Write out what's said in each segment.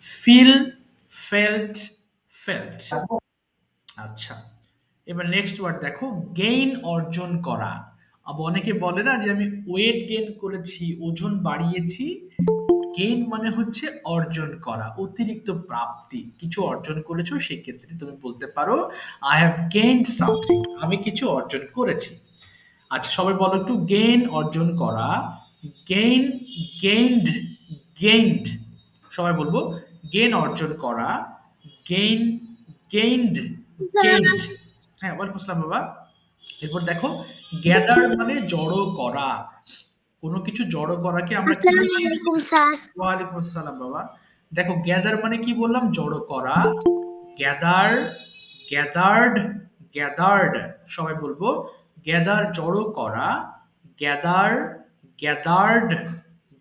Feel, felt, felt. আচ্ছা, এবার next word দেখো, গেইন অর্জন করা। আবার অনেকে বলে না যে আমি ওয়েট গেইন করেছি, ওজন বাড়িয়েছি। গেইন মানে হচ্ছে অর্জন করা, অতিরিক্ত প্রাপ্তি। কিছু অর্জন করেছো, সেক্ষেত্রে তুমি বলতে পারো আই হ্যাভ গেইনড সামথিং, আমি কিছু অর্জন করেছি। আচ্ছা, সবাই বলো একটু, গেইন অর্জন করা, গেইন, গেইনড, গেইনড। সবাই বলবো গেইন অর্জন করা, গেইন, গেইনড, গেইনড। হ্যাঁ, ওয়ালাইকুম আসসালাম বাবা। এরপর দেখো, গ্যাদার মানে জড়ো করা। কোনো কিছু জড়ো করাকে আমরা কি আসসালামু বলছি? আলাইকুম স্যার। ওয়ালাইকুম আসসালাম বাবা। দেখো, গ্যাদার মানে কি বললাম? জড়ো করা। Gather, gathered, gathered. সবাই বলবো গ্যাদার জড়ো করা, গ্যাদার, গ্যাদার্ড,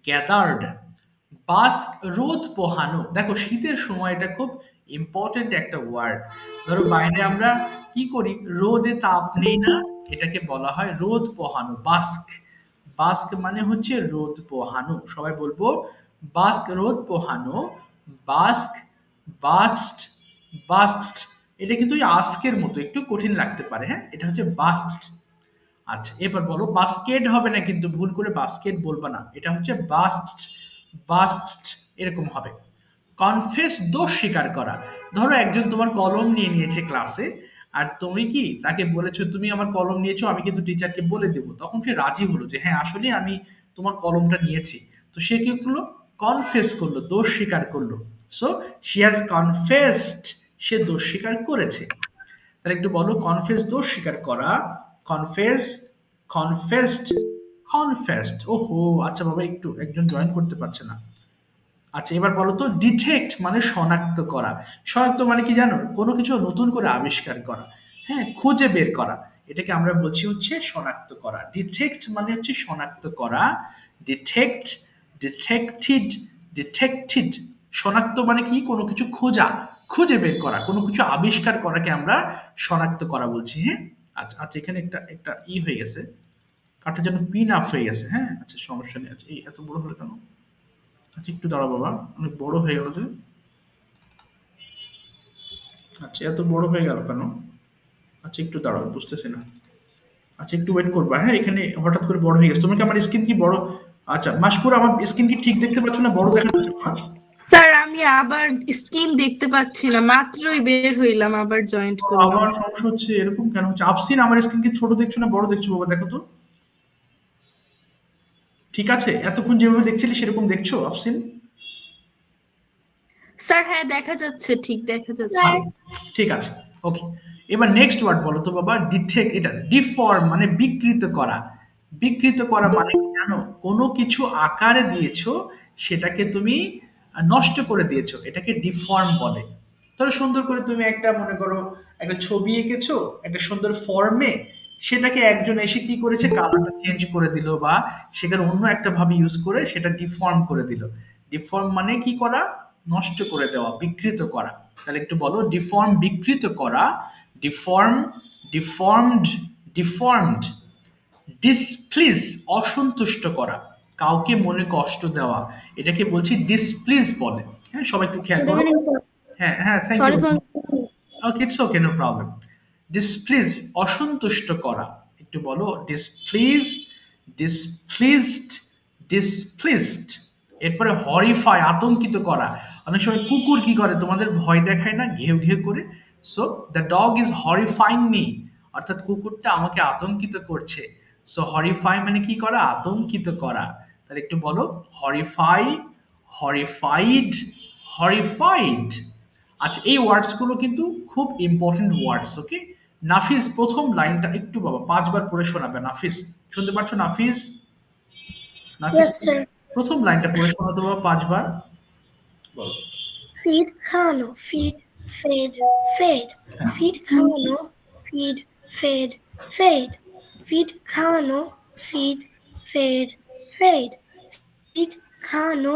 গ্যাদার্ড। বাস্ক রোদ পোহানো। দেখো, শীতের সময় এটা খুব ইম্পর্টেন্ট একটা ওয়ার্ড। ধরো বাইরে আমরা কি করি, রোদে তাপ নেই না, এটাকে বলা হয় রোদ পোহানো, বাস্ক। বাস্ক মানে হচ্ছে রোদ পোহানো। সবাই বলবো বাস্ক রোদ পোহানো, বাস্ক, বাস্কড, বাস্কড। এটা কিন্তু ওই আস্কের মতো একটু কঠিন লাগতে পারে, হ্যাঁ, এটা হচ্ছে বাস্কড। আচ্ছা, এবার বলো, বাস্কেট হবে না কিন্তু, ভুল করে বাস্কেট বলবা না, এটা হচ্ছে বাস্কড, বাস্কড এরকম হবে। কনফেস, দোষ স্বীকার করা। ধরো একজন তোমার কলম নিয়ে নিয়েছে ক্লাসে, আর তুমি কি তাকে বলেছো তুমি আমার কলম নিয়েছো, আমি কিন্তু টিচারকে বলে দেবো। তখন সে রাজি হলো যে হ্যাঁ আসলে আমি তোমার কলমটা নিয়েছি। তো সে কি করলো? কনফেস করলো, দোষ স্বীকার করলো। সো শি হ্যাজ কনফেসড, সে দোষ স্বীকার করেছে। তাহলে একটু বলো, কনফেস দোষ স্বীকার করা, কনফেস, কনফেসড, কনফেসড। ওহো, আচ্ছা বাবা, একটু একজন জয়েন করতে পারছে না। আচ্ছা, এবার বলো তো, ডিটেক্ট মানে শনাক্ত করা। শনাক্ত মানে কি জানো? কোনো কিছু নতুন করে আবিষ্কার করা, হ্যাঁ, খুঁজে বের করা, এটাকে আমরা বলছি হচ্ছে শনাক্ত করা। ডিটেক্ট মানে হচ্ছে শনাক্ত করা, ডিটেক্ট, ডিটেক্টেড, ডিটেক্টেড। শনাক্ত মানে কি? কোনো কিছু খোঁজা, খুঁজে বের করা, কোনো কিছু আবিষ্কার করাকে আমরা শনাক্ত করা বলছি, হ্যাঁ। আচ্ছা আচ্ছা, এখানে একটা একটা হয়ে গেছে, কাঠের জন্য পিন আপ হয়ে গেছে, হ্যাঁ, আচ্ছা সমস্যা নেই। আচ্ছা, এই এত বড় হলো কেন? আচ্ছা, একটু দাঁড়াও বাবা, অনেক বড় হয়ে গেল যে। আচ্ছা, এত বড় হয়ে গেল কেন? আচ্ছা, একটু দাঁড়াও, বুঝতেছি না। আচ্ছা, একটু ওয়েট করবা, হ্যাঁ, এখানে হঠাৎ করে বড় হয়ে গেছে। তোমার কি আমার স্ক্রিন কি বড়? আচ্ছা, মাসকুর, আমার স্ক্রিন কি ঠিক দেখতে পাচ্ছ না, বড় দেখা যাচ্ছে তোমার? স্যার আমি আবার স্ক্রিন দেখতে পাচ্ছি না, মাত্রই বের হইলাম, আবার জয়েন্ট করলাম। আবার সমস্যা হচ্ছে, এরকম কেন হচ্ছে? আফসিন, আমার স্ক্রিন কি ছোট দেখছো না বড় দেখছো বাবা, দেখো তো। ঠিক আছে, এতক্ষণ যেভাবে দেখছিলি সেরকম দেখছো আফসিন? স্যার হ্যাঁ দেখা যাচ্ছে, ঠিক দেখা যাচ্ছে। স্যার ঠিক আছে, ওকে। এবার নেক্সট ওয়ার্ড বলো তো বাবা, ডিটেক্ট। এটা ডিফর্ম মানে বিকৃত করা। বিকৃত করা মানে কি জানো? কোনো কিছু আকারে দিয়েছো, সেটাকে তুমি নষ্ট করে দিয়েছো, এটাকে ডিফর্ম বলে। ধরো সুন্দর করে তুমি একটা, মনে করো একটা ছবি এঁকেছো একটা সুন্দর ফর্মে, সেটাকে একজন এসে কি করেছে, কালারটা চেঞ্জ করে দিল, বা সেখানে অন্য একটা ভাবে ইউজ করে সেটা ডিফর্ম করে দিল। ডিফর্ম মানে কি করা? নষ্ট করে দেওয়া, বিকৃত করা। তাহলে একটু বলো, ডিফর্ম বিকৃত করা, ডিফর্ম, ডিফর্মড, ডিফর্মড। ডিসপ্লিজ অসন্তুষ্ট করা, কাউকে মনে কষ্ট দেওয়া, এটাকে বলছি ডিসপ্লিজ বলে। হ্যাঁ, সবাই একটু খেয়াল করো। হ্যাঁ হ্যাঁ, thank you. Sorry for okay, it's okay, no problem. Displease অসন্তুষ্ট করা, একটু বলো, ডিসপ্লিজ, ডিসপ্লিজড, ডিসপ্লিজড। এরপরে হরিফাই আতঙ্কিত করা। অনেক সময় কুকুর কি করে, তোমাদের ভয় দেখায় না, ঘেউ ঘেউ করে। So the dog is horrifying me, অর্থাৎ কুকুরটা আমাকে আতঙ্কিত করছে। সো হরিফাই মানে কি করা? আতঙ্কিত করা। তাহলে একটু বলো, হরিফাই, হরিফাইড, হরিফাইড। আচ্ছা, এই ওয়ার্ডস গুলো কিন্তু খুব ইম্পর্টেন্ট ওয়ার্ডস, ওকে। নাফিস, প্রথম লাইনটা একটু বাবা 5 বার পড়ে শোনাবে। নাফিস, শুনতে পাচ্ছ নাফিস? নাফিস, ইয়েস স্যার। প্রথম লাইনটা পড়ে শোনাতে বাবা 5 বার, বলো। ফিড খাওয়ানো, ফিড, ফেড, ফেড। হ্যাঁ, ফিড খাওয়ানো, ফিড, ফেড, ফেড। ফিড খাওয়ানো, ফিড, ফেড, ফেড। ফিড খাওয়ানো,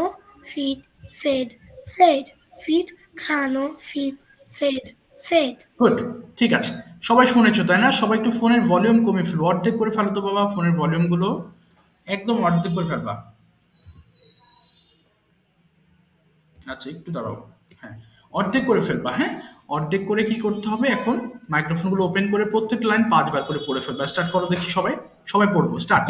ফিড, ফেড, ফেড। ফিড খাওয়ানো, ফিড, ফেড, ফেড। গুড, ঠিক আছে। সবাই শুনেছো তাই না? সবাই একটু ফোনের ভলিউম কমে ফেলো, অর্ধেক করে ফেলো তো বাবা, ফোনের ভলিউম গুলো একদম অর্ধেক করে ফেলবা। আচ্ছা একটু দাঁড়াও। হ্যাঁ, অর্ধেক করে ফেলবা। হ্যাঁ, অর্ধেক করে কি করতে হবে এখন? মাইক্রোফোন গুলো ওপেন করে প্রত্যেক লাইন 5 বার করে পড়ে ফেলবা। স্টার্ট করো দেখি সবাই। সবাই পড়বো। স্টার্ট।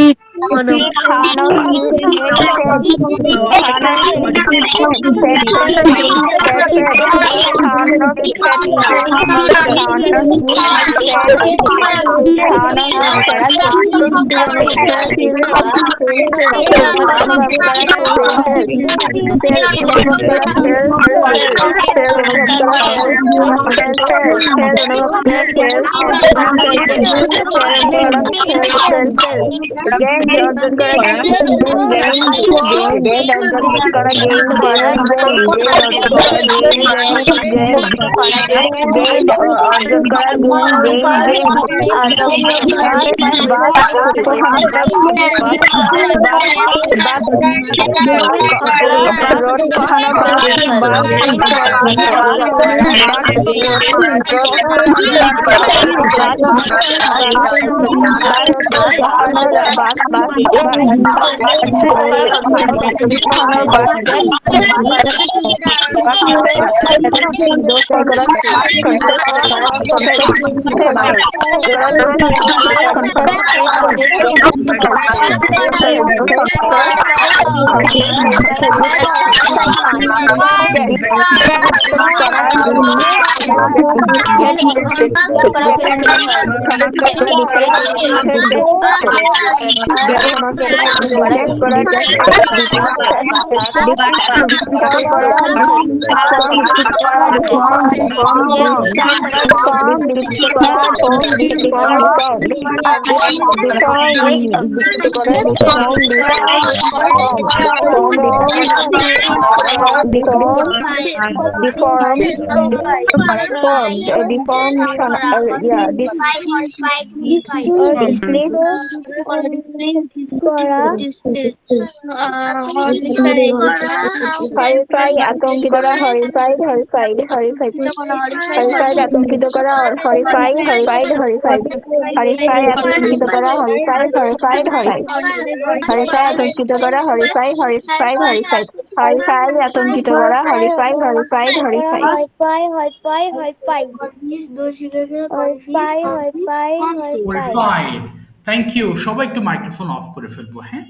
Thank you. সবাই একটু মাইক্রোফোন অফ করে ফেলবো। হ্যাঁ,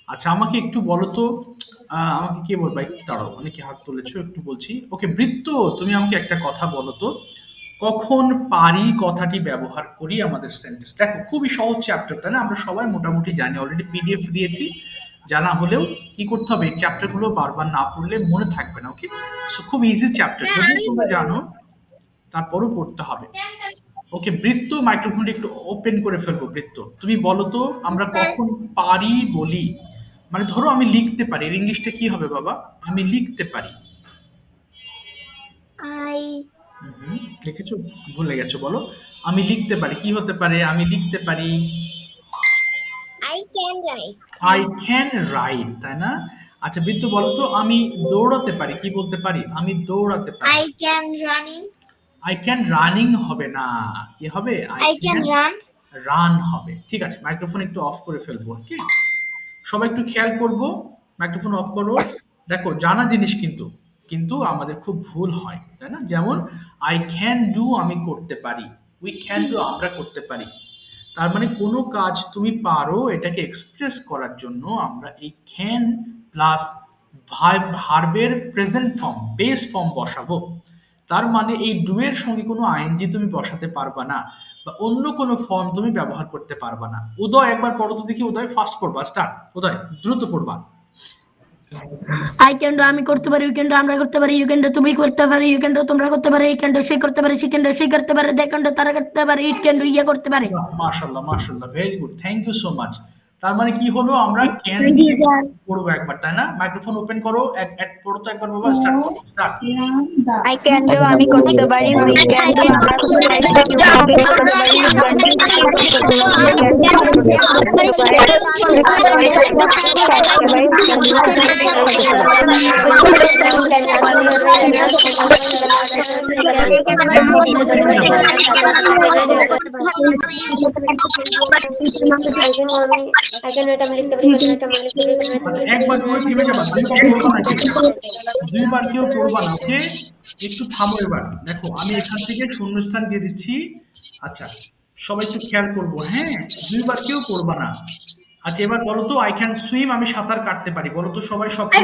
আচ্ছা আমাকে একটু বলো তো, আমাকে কে বলবা? একটু দাঁড়াও, অনেকে হাত তুলেছো, একটু বলছি। ওকে বৃত্ত, তুমি আমাকে একটা কথা বলো তো, কখন পারি কথাটি ব্যবহার করি আমাদের সেন্টেন্স? দেখো খুবই সহজ চ্যাপ্টার, তাই না? আমরা সবাই মোটামুটি জানি, অলরেডি পিডিএফ দিয়েছি। জানা হলেও কি করতে হবে, এই চ্যাপ্টার গুলো বারবার না পড়লে মনে থাকবে না। ওকে, সো খুব ইজি চ্যাপ্টার, যদি তোমরা জানো তারপরও পড়তে হবে। ওকে বৃত্ত, মাইক্রোফোনটা একটু ওপেন করে ফেলবো। বৃত্ত, তুমি বলো তো আমরা কখন পারি বলি? মানে ধরো আমি লিখতে পারি, এর ইংলিশটা কি হবে বাবা? আমি লিখতে পারি। লিখেছো? ভুলে গেছো, বলো। আমি লিখতে পারি, কি হতে পারে? আমি লিখতে পারি আই ক্যান রাইট, তাই না? আচ্ছা বৃত্ত বলো তো, আমি দৌড়াতে পারি, কি বলতে পারি? আমি দৌড়াতে পারি। আই ক্যান রানিং হবে না, কি হবে? আই ক্যান রান হবে। ঠিক আছে, মাইক্রোফোন একটু অফ করে ফেলবো। ওকে, সবাই একটু খেয়াল করবো। মাইক্রোফোন অফ করো। দেখো জানা জিনিস কিন্তু কিন্তু আমাদের খুব ভুল হয়, তাই না? যেমন আই ক্যান ডু, আমি করতে পারি। উই ক্যান ডু, আমরা করতে পারি। তার মানে কোনো কাজ তুমি পারো, এটাকে এক্সপ্রেস করার জন্য আমরা এই ক্যান প্লাস ভার্বের প্রেজেন্ট ফর্ম, বেস ফর্ম বসাবো। তার মানে এই ডু এর সঙ্গে কোনো আইএনজি তুমি বসাতে পারবা না, বা অন্য কোনো ফর্ম তুমি ব্যবহার করতে পারবা না। উদয় একবার পড়ো তো দেখি। উদয় ফার্স্ট পড়বা। স্টার্ট। উদয় দ্রুত পড়বা। আই ক্যান ডু, আমি করতে পারি। ইউ ক্যান ডু, আমরা করতে পারি। ইউ ক্যান ডু, তুমি করতে পারি। ইউ ক্যান ডু, তোমরা করতে পারে। ই ক্যান ডু, সে করতে পারে। সি ক্যান ডু, সে করতে পারে। দে ক্যান ডু, তারা করতে পারে। ইট ক্যান ডু, ইয়ে করতে পারে। মাশাআল্লাহ মাশাআল্লাহ, very good, thank you so much. তার মানে কি হলো, আমরা ক্যান পড়বো একবার, তাই না? মাইক্রোফোন ওপেন করো, এক পড়ো তো একবার বাবা। স্টার্ট করো। স্টার্ট। আই ক্যান ডু, আমি করতে পারি। উই ক্যান ডু, আমরা করতে পারি। আচ্ছা একবার করে থেমে যাবা, দুইবার করবা না কিন্তু, দুইবার কেউ করবা না, ওকে? একটু থামো এবার। দেখো আমি এখান থেকে শূন্যস্থান দিয়ে দিচ্ছি। আচ্ছা সবাই একটু খেয়াল করবো, হ্যাঁ? দুইবার কেউ করবা না। আচ্ছা এবার বলো তো আই ক্যান সুইম, আমি সাঁতার কাটতে পারি, বলো তো সবাই সব I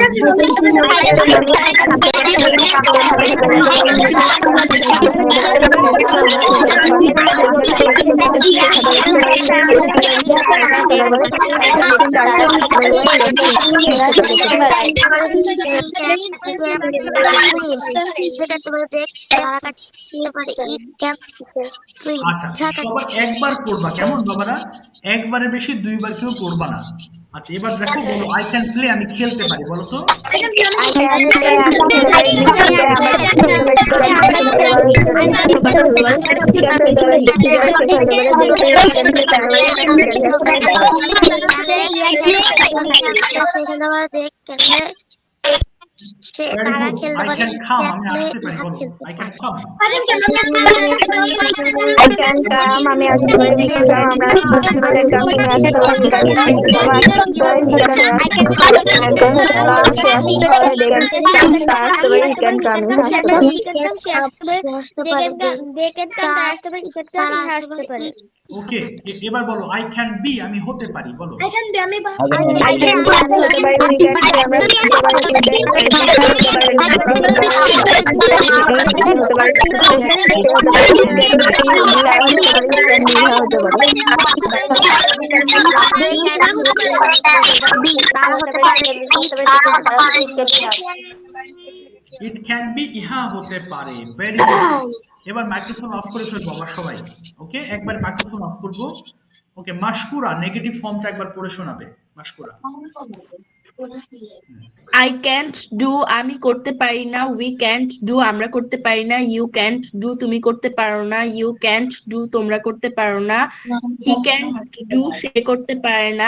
can swim. আচ্ছা সবাই একবার করবা, কেমন বাবারা? একবারে বেশি দুইবার কেউ করবা না। আচ্ছা এবার দেখো বলো আই ক্যান প্লে, আমি খেলতে পারি, বলো তো? তারা খেলতে পারে, I can come, আমি আসতে পারি, বলো I can come। I can come, আমি আসতে পারি, we can come, আমরা আসতে পারি, we can come, তুমি আসতে পারো, we can come, বাবা আসতে পারে, we can come, বাবা সে আসতে পারে, they can come, সে আসতে পারে, we can come, আমি আসতে পারি। ওকে এবার বলো আই ক্যান বি, আমি হতে পারি, বলো I can be. আমি I can be, আমি হতে পারি, we can be, আমরা হতে পারি, we can be, it can be, ইহা হতে পারে, ভেরি গুড। এবার মাইক্রোফোন অফ করে ফেলবো আবার সবাই, ওকে? একবার মাইক্রোফোন অফ করবো, ওকে? মাশকুরা নেগেটিভ ফর্মটা একবার পড়ে শোনাবে, মাশকুরা। আই ক্যান্ট ডু, আমি করতে পারি না। উই ক্যান্ট ডু, আমরা করতে পারি না। ইউ ক্যান্ট ডু, তুমি করতে পারো না। ইউ ক্যান্ট ডু, তোমরা করতে পারো না। হি ক্যান্ট ডু, সে করতে পারে না।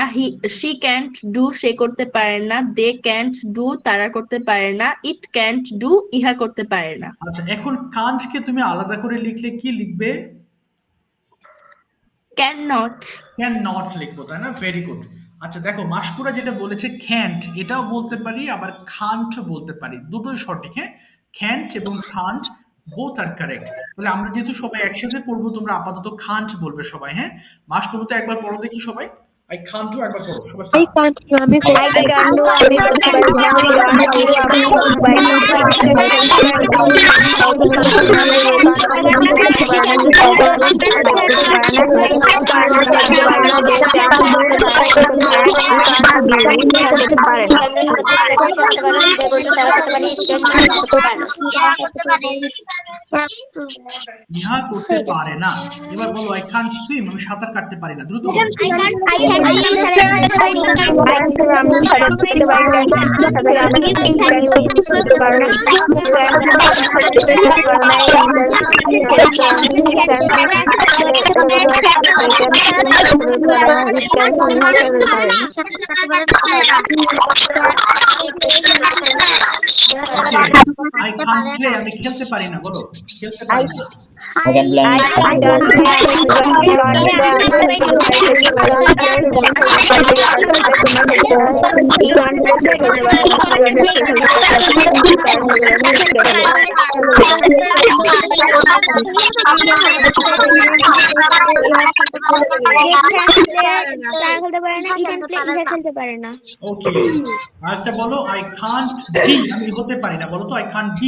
শি ক্যান্ট ডু, সে করতে পারে না। দে ক্যান্ট ডু, তারা করতে পারে না। ইট ক্যান্ট ডু, ইহা করতে পারে না। আচ্ছা এখন কান্টকে তুমি আলাদা করে লিখলে কি লিখবে? Can not. ক্যান নট লিখবো, তাই না? Very good. আচ্ছা দেখো মাশকুরা যেটা বলেছে ক্যান্ট, এটাও বলতে পারি আবার খান্ট বলতে পারি, দুটোই সঠিক, হ্যাঁ? ক্যান্ট এবং খান্ট বোথ আর কারেক্ট। তাহলে আমরা যেহেতু সবাই একসাথে পড়বো, তোমরা আপাতত খান্ট বলবে সবাই, হ্যাঁ? মাশকুরা তো একবার পড়ো দেখি সবাই, আই খান্ট একবার পড়ো সবাই। I can do, আমি করতে পারি না, আমি করতে পারি না, ইহা করতে পারে না। এবার বলো আই কান্ট সুইম, আমি সাঁতার কাটতে পারি না, দ্রুত বলো। আই কান্ট প্লে, আমি খেলতে পারি না, বলো খেলতে পারি না। ওকে আরেকটা বলো আই কান্ট বি, আমি হতে পারি না, বলো তো আই কান্ট বি,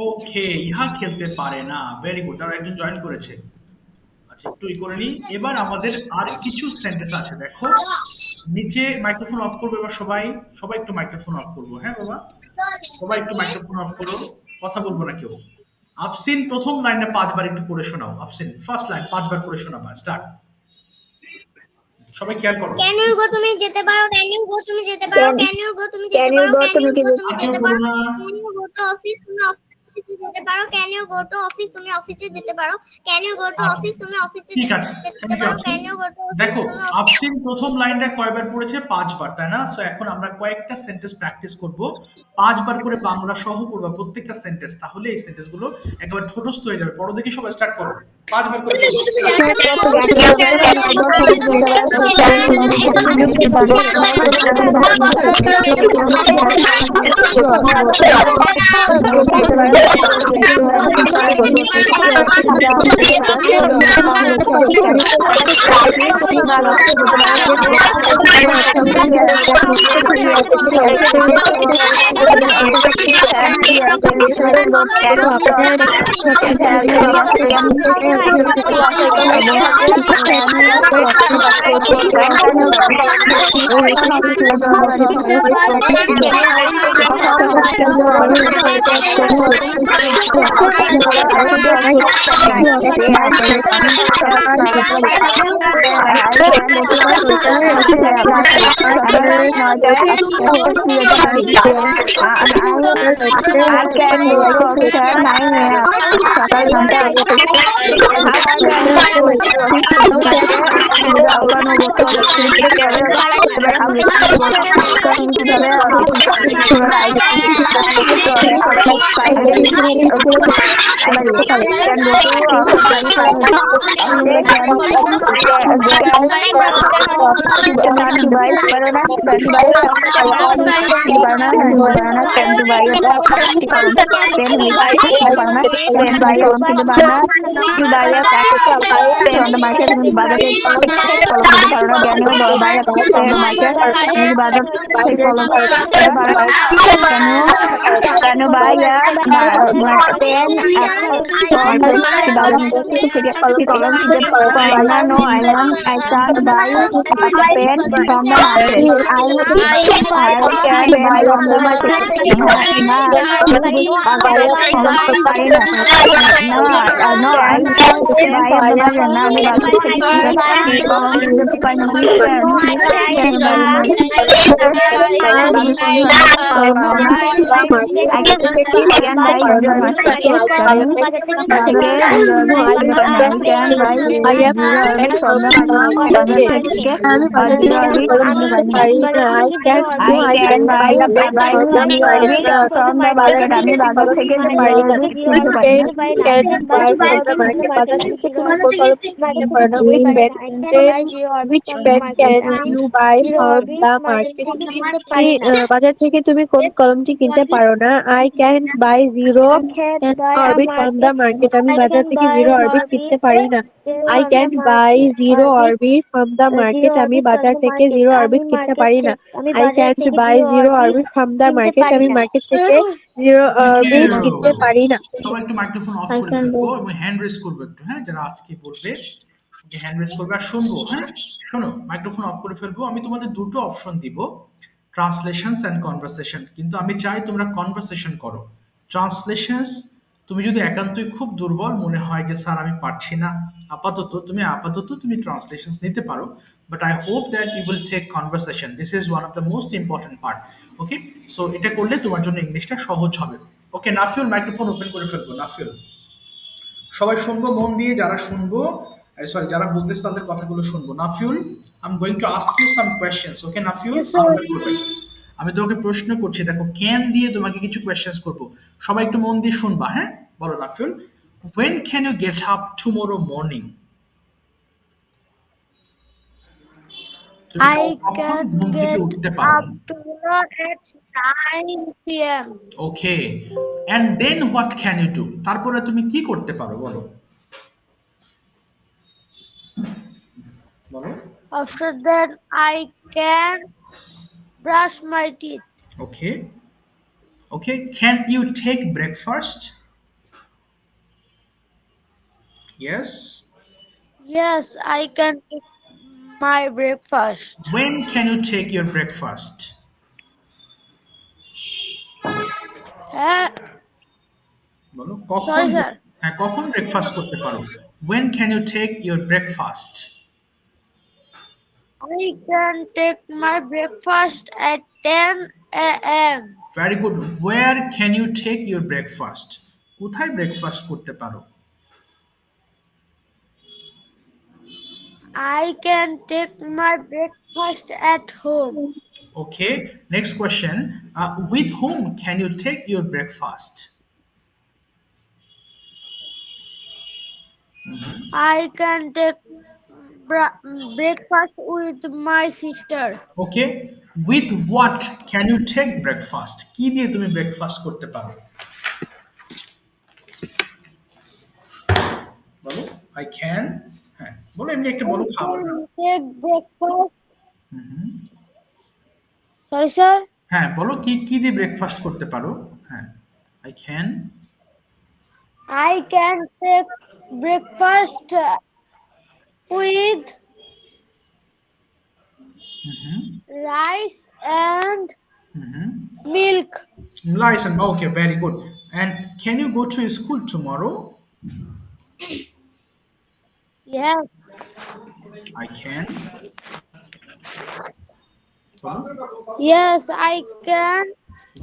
ওকে ইহা খেলতে পারে না, ভেরি গুড। তারা একজন জয়েন করেছে। আচ্ছা একটু করে নিই। এবার আমাদের আর কিছু সেন্টেন্স আছে, দেখো নিচে মাইক্রোফোন অফ করবো এবার সবাই, সবাই একটু মাইক্রোফোন অফ করবো, হ্যাঁ বাবা সবাই একটু মাইক্রোফোন অফ করো, কথা বলবো না কেউ। আফসিন প্রথম লাইনে 5 বার একটু পড়ে শোনাও। আফসিন ফার্স্ট লাইন 5 বার পড়ে শোনাবা, স্টার্ট। সবাই খেয়াল করো। ক্যান ইউ গো তুমি যেতে পারো, ক্যান ইউ গো তুমি যেতে পারো, ক্যান ইউ গো তুমি যেতে পারো, ক্যান ইউ গো তুমি যেতে পারো, can you go to office তুমি অফিসে যেতে পারো, can you go to office তুমি অফিসে যেতে পারো, can you go to office তুমি অফিসে ঠিক আছে, যেতে পারো, can you go to office দেখো তুমি আফসিন প্রথম লাইনটা কয়বার পড়েছে? 5 বার, তাই না? সো এখন আমরা কয়েকটা সেন্টেন্স প্র্যাকটিস করব, 5 বার করে বাংলা সহ পড়বা প্রত্যেকটা সেন্টেন্স, তাহলে এই সেন্টেন্স গুলো একেবারে ঠোঁটস্থ হয়ে যাবে। পড়ো দেখি, সবাই স্টার্ট করো, 5 বার করে বাজার থেকে তুমি কোন কলমটি কিনতে পারো না? I can't buy zero orbit from the market, আমি বাজার থেকে জিরো অরবিট কিনতে পারি না। I can't buy zero orbit from the market, আমি বাজার থেকে জিরো অরবিট কিনতে পারি না। I can't buy zero orbit from the market, আমি মার্কেট থেকে জিরো অরবিট কিনতে পারি না। সবাই একটু মাইক্রোফোন অফ করে ফেলবো এবং হ্যান্ড রেজ করবো একটু, হ্যাঁ, যারা আজকে বলবে হ্যান্ড রেজ করবে আর শুনবো। হ্যাঁ, শোনো, মাইক্রোফোন অফ করে ফেলবো। আমি তোমাদের দুটো অপশন দিব, ট্রান্সলেশনস এন্ড কনভারসেশন, কিন্তু আমি চাই তোমরা কনভারসেশন করো। ট্রান্সলেশনস তুমি যদি একান্তই খুব দুর্বল মনে হয় যে স্যার আমি পারছি না, আপাতত তুমি ট্রান্সলেশনস নিতে পারো, but I hope that you will take conversation, this is one of the most important part. Okay, so এটা করলে তোমার জন্য ইংলিশটা সহজ হবে। ওকে, নাফিউল মাইক্রোফোন ওপেন করে ফেলবো। নাফিউল, সবাই শুনবো মন দিয়ে, যারা শুনবো, সরি যারা বলতেছে তাদের কথাগুলো শুনবো। Nafiul, I am going to ask you some questions. Okay Nafiul, answer করবে। আমি তোমাকে প্রশ্ন করছি, দেখো ক্যান দিয়ে তোমাকে কিছু কোয়েশ্চেনস করব, সবাই একটু মন দিয়ে শুনবা। হ্যাঁ, বলো Nafiul, when can you get up tomorrow morning? I can get up tomorrow at 9 p.m. Okay, and then what can you do? তারপরে তুমি কি করতে পারো বলো? বলো। After that I can brush my teeth. Okay. Okay, can you take breakfast? Yes. Yes, I can take my breakfast. When can you take your breakfast? বলো কখন? Sorry sir. হ্যাঁ, কখন ব্রেকফাস্ট করতে পারো? When can you take your breakfast? I can take my breakfast at 10 a.m. Very good. Where can you take your breakfast? কোথায় breakfast করতে পারো? I can take my breakfast at home. Okay. Next question. With whom can you take your breakfast? I can take breakfast with my sister. Okay. With what can you take breakfast? কি দিয়ে তুমি breakfast করতে পারো? বলো I can. হ্যাঁ বলো এমনি একটা বলো খাবার নাম। Take breakfast. হুম। Sorry, sir. হ্যাঁ বলো কি কি দিয়ে ব্রেকফাস্ট করতে পারো? হ্যাঁ I can. I can take breakfast with rice and milk. Rice and okay, very good. And can you go to school tomorrow? Yes. I can. Yes, I can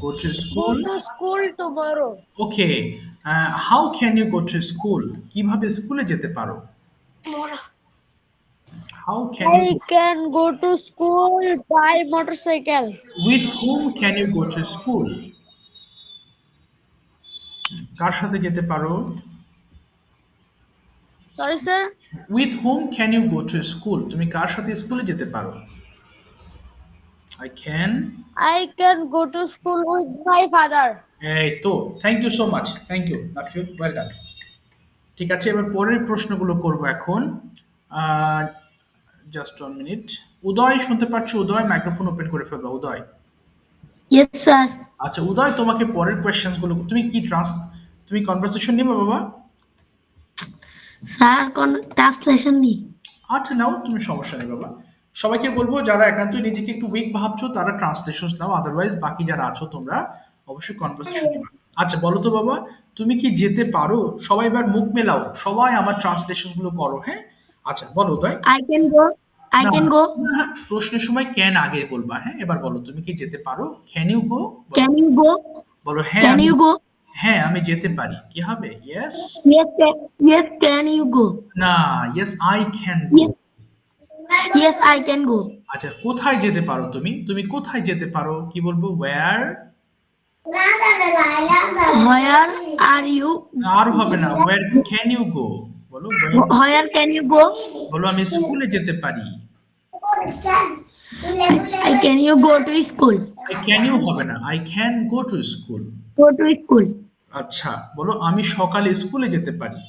Go to go school. to school tomorrow. Okay. How can you go to school? কিভাবে স্কুলে যেতে পারো? How can I you? can go to school by motorcycle. With whom can you go to school? কার সাথে যেতে পারো? Sorry, sir. With whom can you go to school? তুমি কার সাথে স্কুলে যেতে পারো? I can. I can go to school with my father. এই তো thank you so much thank you Nafiu well done ঠিক আছে এবার পরের প্রশ্নগুলো করব এখন জাস্ট 1 মিনিট উদয় শুনতে পাচ্ছ উদয় মাইক্রোফোন ওপেন করে ফেলবা উদয় Yes, sir. আচ্ছা উদয় তোমাকে পরের কোশ্চেনস গুলো তুমি কি তুমি কনভারসেশন নিবে বাবা স্যার কোন ট্রান্সলেশন নি আচ্ছা নাও তুমি সমস্যা নেই বাবা সবাইকে বলবো যারা একান্তই নিজেকে একটু উইক ভাবছো তারা ট্রান্সলেশনস নাও আদারওয়াইজ বাকি যারা আছো তোমরা অবশ্যই কনভারসেশন নিবে আচ্ছা বলো তো বাবা তুমি কি যেতে পারো সবাই এবার মুখ মেলাও সবাই আমার ট্রান্সলেশন গুলো করো হ্যাঁ আচ্ছা বলো উদয় I can go. প্রশ্নের সময় ক্যান আগে বলবা হ্যাঁ এবার বলো তুমি কি যেতে পারো can you go Can you go? বলো হ্যাঁ Can you go? হ্যাঁ আমি যেতে পারি কি হবে yes Yes, can you go? না yes I can go Yes, I can go. আচ্ছা কোথায় যেতে পারো তুমি তুমি কোথায় যেতে পারো কি বলবো ওয়্যার Where are you? আর হবে না ওয়্যার ক্যান ইউ গো বলো Where can you go? বলো আমি স্কুলে যেতে পারি I can you go to school? I can you হবে না I can go to school Go to school. আচ্ছা বলো আমি সকালে স্কুলে যেতে পারি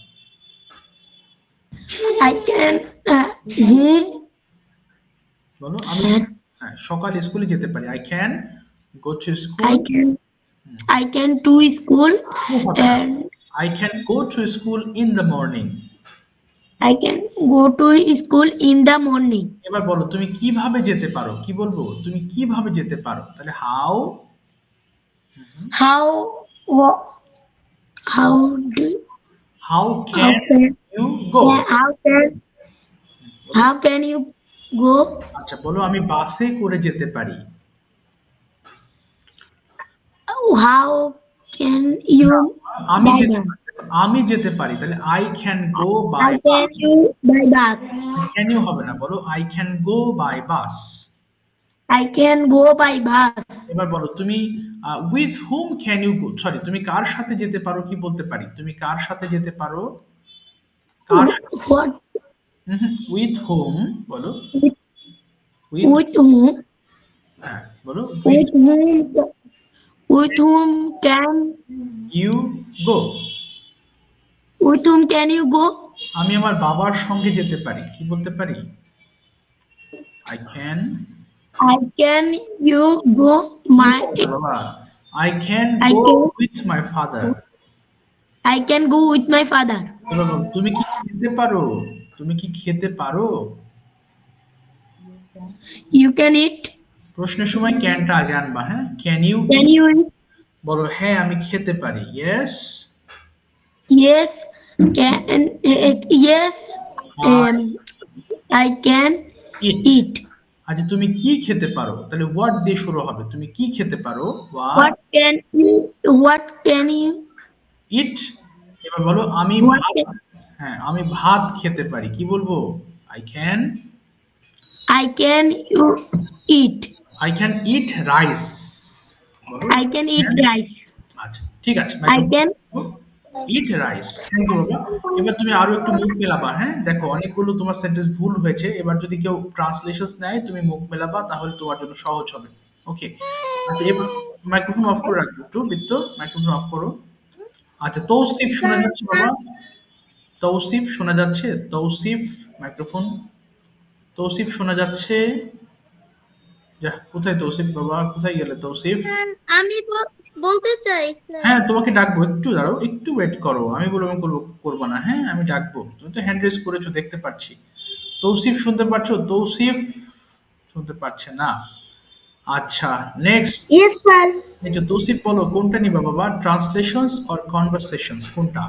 I can বলো আমি হ্যাঁ সকালে স্কুলে যেতে পারি I can go to school I can to school and I can go to school in the morning. I can go to school in the morning. এবার বলো তুমি কিভাবে যেতে পারো কি বলবো তুমি কিভাবে যেতে পারো তাহলে how How do how can you go how can you go? আচ্ছা বলো আমি বাসে করে যেতে পারি How can you আমি যেতে পারি তাহলে I can go by how can you by bus? can you হবে না বলো I can go by bus I can go by bus. এবার বলো তুমি with whom can you go sorry তুমি কার সাথে যেতে পারো কি বলতে পারি তুমি কার সাথে যেতে পারো কার What with whom বলো with whom হ্যাঁ বলো with whom can you go with whom can you go? আমি আমার বাবার সঙ্গে যেতে পারি কি বলতে পারি I can you go my I can go with my father I can go with my father. তুমি কি খেতে পারো তুমি কি খেতে পারো You can eat. প্রশ্নের সময় ক্যানটা আগে আনবা হ্যাঁ can you eat? বলো হ্যাঁ আমি খেতে পারি yes Yes can yes I can eat. আচ্ছা তুমি কি খেতে পারো, তাহলে হোয়াট দিয়ে শুরু হবে। তুমি কি খেতে পারো, What can you ইট। এবার বলো আমি what ভাত, can, হ্যাঁ আমি ভাত খেতে পারি, কি বলবো? I can you eat? I can eat rice. বলো I can eat rice. আচ্ছা ঠিক আছে, I can eat rice. Thank you বাবা। এবার তুমি আরো একটু মুখ মেলাবা, হ্যাঁ দেখো অনেকগুলো তোমার সেন্টেন্স ভুল হয়েছে, এবার যদি কেউ ট্রান্সলেশনস নেয় তুমি মুখ মেলাবা, তাহলে তোমার জন্য সহজ হবে। ওকে, আচ্ছা এবার মাইক্রোফোন অফ করে রাখবো একটু, বিত্ত মাইক্রোফোন অফ করো। আচ্ছা তৌসিফ শোনা যাচ্ছে বাবা? তৌসিফ শোনা যাচ্ছে? তৌসিফ মাইক্রোফোন। তৌসিফ শোনা যাচ্ছে? যা, কোথায় তৌসিফ বাবা, কোথায় গেলে তৌসিফ? আমি বলতে চাই হ্যাঁ তোমাকে ডাকবো, একটু দাঁড়াও, একটু ওয়েট করো, আমি বলবো আমি করবো না, হ্যাঁ আমি ডাকবো, তুমি তো হ্যান্ড রেজ করেছো দেখতে পাচ্ছি। তৌসিফ শুনতে পাচ্ছো? তৌসিফ শুনতে পাচ্ছে না। আচ্ছা নেক্সট। yes sir. এই যে তৌসিফ বলো কোনটা নিবা বাবা, ট্রান্সলেশনস অর কনভারসেশনস, কোনটা?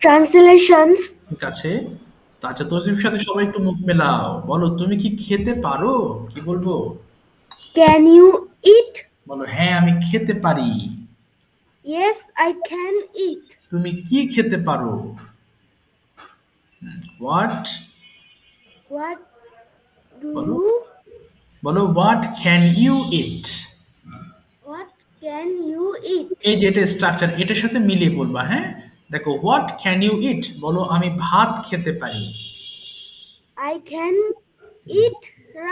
Translations. ঠিক আছে, তো আচ্ছা তৌসিফের সাথে সবাই একটু মুখ মেলাও, বলো তুমি কি খেতে পারো, কি বলবো? Can you eat? বলো হ্যাঁ আমি খেতে পারি। Yes, I can eat. তুমি কি খেতে পারো? হোয়াট What do বলো। you? বলো what can you eat. What can you eat? এই যে এটা স্ট্রাকচার, এটার সাথে মিলিয়ে বলবা, হ্যাঁ দেখো হোয়াট ক্যান ইউ ইট, বলো আমি ভাত খেতে পারি। I can eat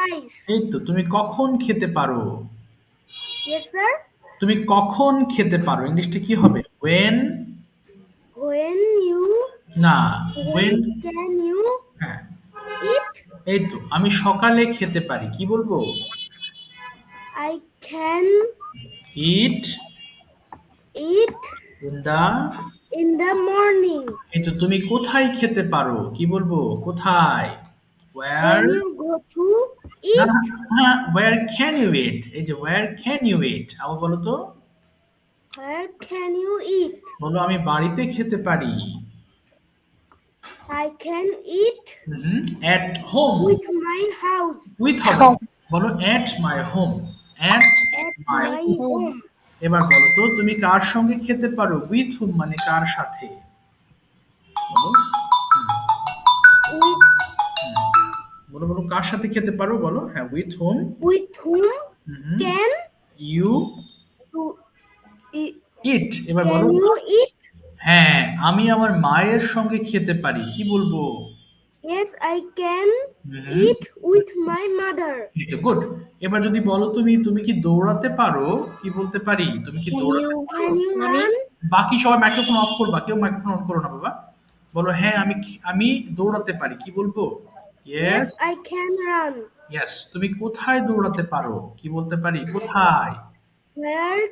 rice. এই তো, তুমি কখন খেতে পারো? Yes, sir. তুমি কখন খেতে পারো, ইংলিশটা কি হবে? when, When you? না When when, can you হ্যাঁ eat? এই তো, আমি সকালে খেতে পারি, কি বলবো? I can eat eat in the, in the morning. এই তো, তুমি কোথায় খেতে পারো, কি বলবো? কোথায়? where, When you go to না, eat? হ্যাঁ where can you eat, এই যে where can you eat, আবার বলো তো। Where can you eat? বলো আমি বাড়িতে খেতে পারি। I can eat at home, with my house. with হবে, বলো at my home, at At my my home। home. এবার বলো তো তুমি কার সঙ্গে খেতে পারো, with whom মানে কার সাথে, বলো With বলো বলো কার সাথে খেতে পারো, বলো হ্যাঁ with whom whom can you to eat? eat। এবার বলো Can you eat? হ্যাঁ আমি আমার মায়ের সঙ্গে খেতে পারি, কি বলবো? Yes, I can eat with my mother. এটা গুড। এবার যদি বলো তুমি তুমি কি দৌড়াতে পারো, কি বলতে পারি? তুমি কি দৌড়াতে পারো? Can you run? বাকি সবাই মাইক্রোফোন অফ করবা, কেউ মাইক্রোফোন অন করো না বাবা। বলো হ্যাঁ আমি দৌড়াতে পারি, কি বলবো? Yes, yes I can run. Yes. তুমি কোথায় দৌড়াতে পারো, কি বলতে পারি? কোথায়? Where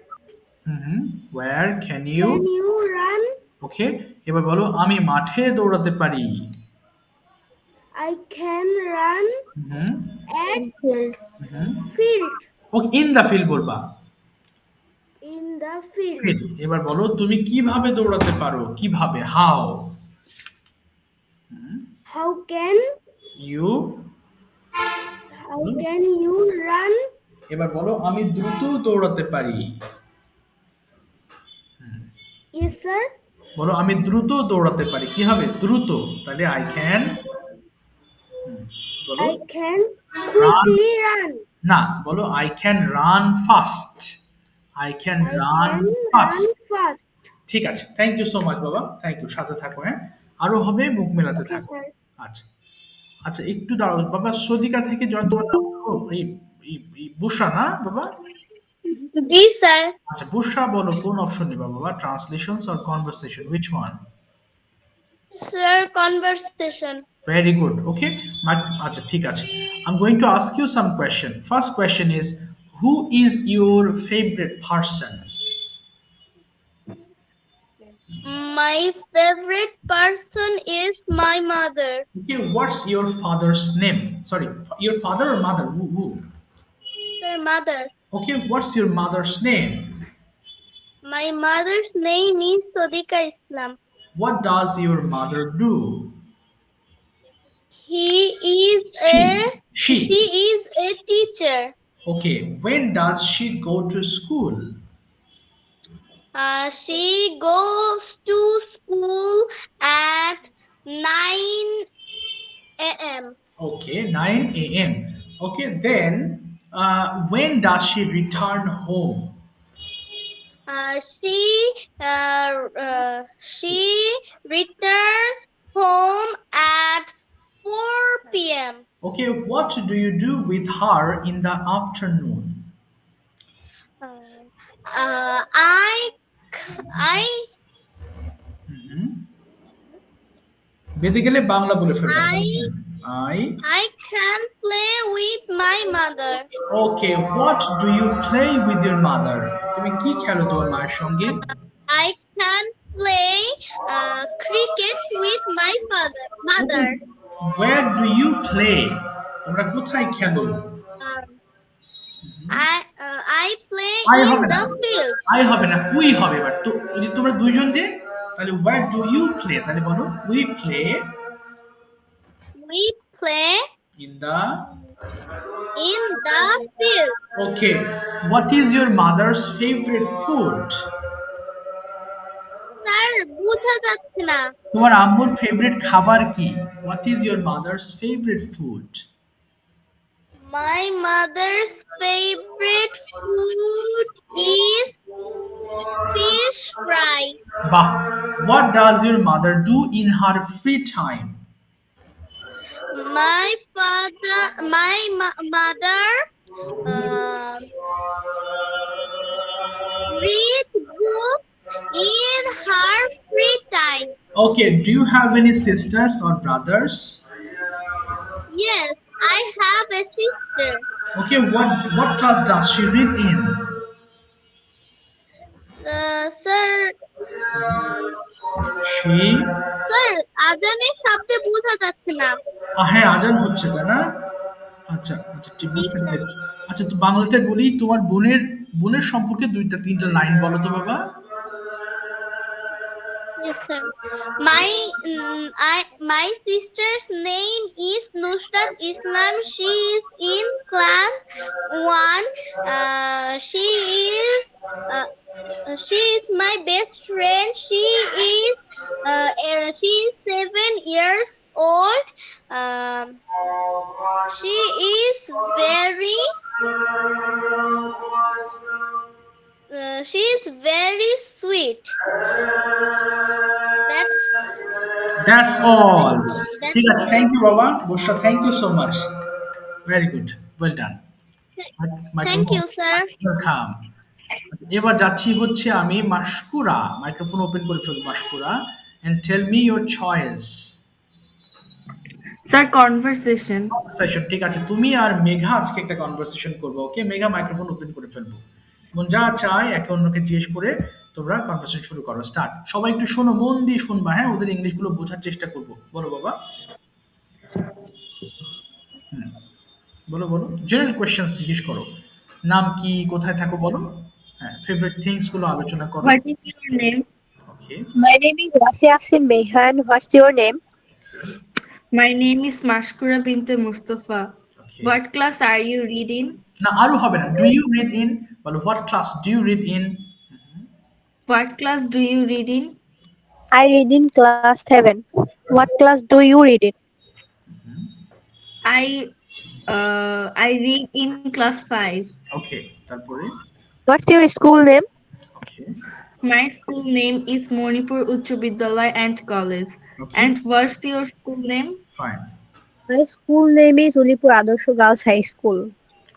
where can you, can you run? ওকে। এবার বলো আমি মাঠে দৌড়াতে পারি। I can run at field. Okay in the field বলবা। In the field. Field। এবার বলো তুমি কিভাবে দৌড়াতে পারো, কিভাবে, how How can you. run? এবার বলো আমি দ্রুত দৌড়াতে পারি। Yes, sir. বলো আমি দ্রুত দৌড়াতে পারি, কি হবে? দ্রুত, তাহলে আই ক্যান, বলো I can quickly run. না, বলো I can run fast, I can I run can fast. run fast. ঠিক আছে, থ্যাংক ইউ সো মাচ বাবা, থ্যাংক ইউ, সাথে থাকো, হ্যাঁ আরো হবে, মুখ মেলাতে Okay, থাকো। sir. আচ্ছা আচ্ছা একটু দাঁড়াও বাবা, সদিকা থেকে জয়, তোমার নাম ও, এই বুশরা না বাবা? জি স্যার। আচ্ছা বুশরা বলো কোন অপশন নিবা বাবা, translations or conversation, which one? Sir conversation. Very good. Okay. আচ্ছা ঠিক আছে। I'm going to ask you some question. First question is, who is your favorite person? My favorite person is my mother. Okay. What's your father's name? Sorry, your father or mother? Who? Sir, mother. Okay. What's your mother's name? My mother's name is Sodika Islam. What does your mother do? He is a She. She is a teacher. Okay. When does she go to school? She goes to school at 9 a.m. Okay, 9 a.m. Okay, then when does she return home? She returns home at 4 p.m. Okay, what do you do with her in the afternoon? I বেঁধে গেলে বাংলা বলে ফেলবেন। I can play with my mother. Okay, what do you play with your mother? তুমি কি খেলো তোমার মায়ের সঙ্গে? I can play cricket with my mother. Where do you play? তোমরা কোথায় খেলো? I play I in হবে না। the field. I হবে না, we হবে এবার। তো যদি তোমরা দুইজন যে তাহলে where do you play? তাহলে বলো we play in the field. Okay. What is your mother's favorite food? Sir বোঝা যাচ্ছে না। তোমার আম্মুর ফেভারিট খাবার কি? What is your mother's favorite food? My mother's favorite food is fish fry. Bah. What does your mother do in her free time? My mother read books in her free time. Okay. Do you have any sisters or brothers? Yes, I have a sister. Okay. What class does she read in? Sir, She. Sir আজানের শব্দে বোঝা যাচ্ছে না। হ্যাঁ, আজান হচ্ছে তাই না? আচ্ছা ঠিক বুঝতে পেরেছি। আচ্ছা, তো বাংলাটা বলি, তোমার বোনের সম্পর্কে দুইটা তিনটা লাইন বলো তো বাবা। Yes, sir. My sister's name is Nusrat Islam. She is in class 1. She is my best friend. She is 7 years old. She is very sweet. That's all. ঠিক আছে, থ্যাংক ইউ বাবা। Barsha, thank you so much. Very good, well done. Thank you, sir. Welcome. এবার যাচ্ছি হচ্ছে আমি Mashkura. Microphone open করে ফেলবো Mashkura. And tell me your choice. Sir conversation. Conversation, ঠিক আছে। তুমি আর মেঘা আজকে একটা কনভারসেশন করবে। ওকে, মেঘা মাইক্রোফোন ওপেন করে ফেলবো। মন যা চায় একে অন্যকে জিজ্ঞেস করে তোমরা কনভারসেশন শুরু করো। স্টার্ট। সবাই একটু শোনো, মন দিয়ে শুনবা, হ্যাঁ? ওদের ইংলিশ গুলো বোঝার চেষ্টা করবো। বলো বাবা। বলো। জেনারেল কোয়েশ্চেন্স জিজ্ঞেস করো। নাম কি, কোথায় থাকো বলো। হ্যাঁ, ফেভারিট থিংস গুলো আলোচনা করো। What is your name? Okay. My name is Wasia Afsin Mehan. What's your name? My name is Mashkura Binte Mustafa. Okay. What class are you reading? না, আরো হবে না। Do you read in? বলো what class do you read in? What class do you read in? I read in class 7. What class do you read in? I read in class 5. Okay, তারপরে? What's your school name? Okay. My school name is Monipur Uচ্চ Bidyalaya and College. Okay. And what's your school name? Fine. My school name is Ulipur Adorsho Girls High School.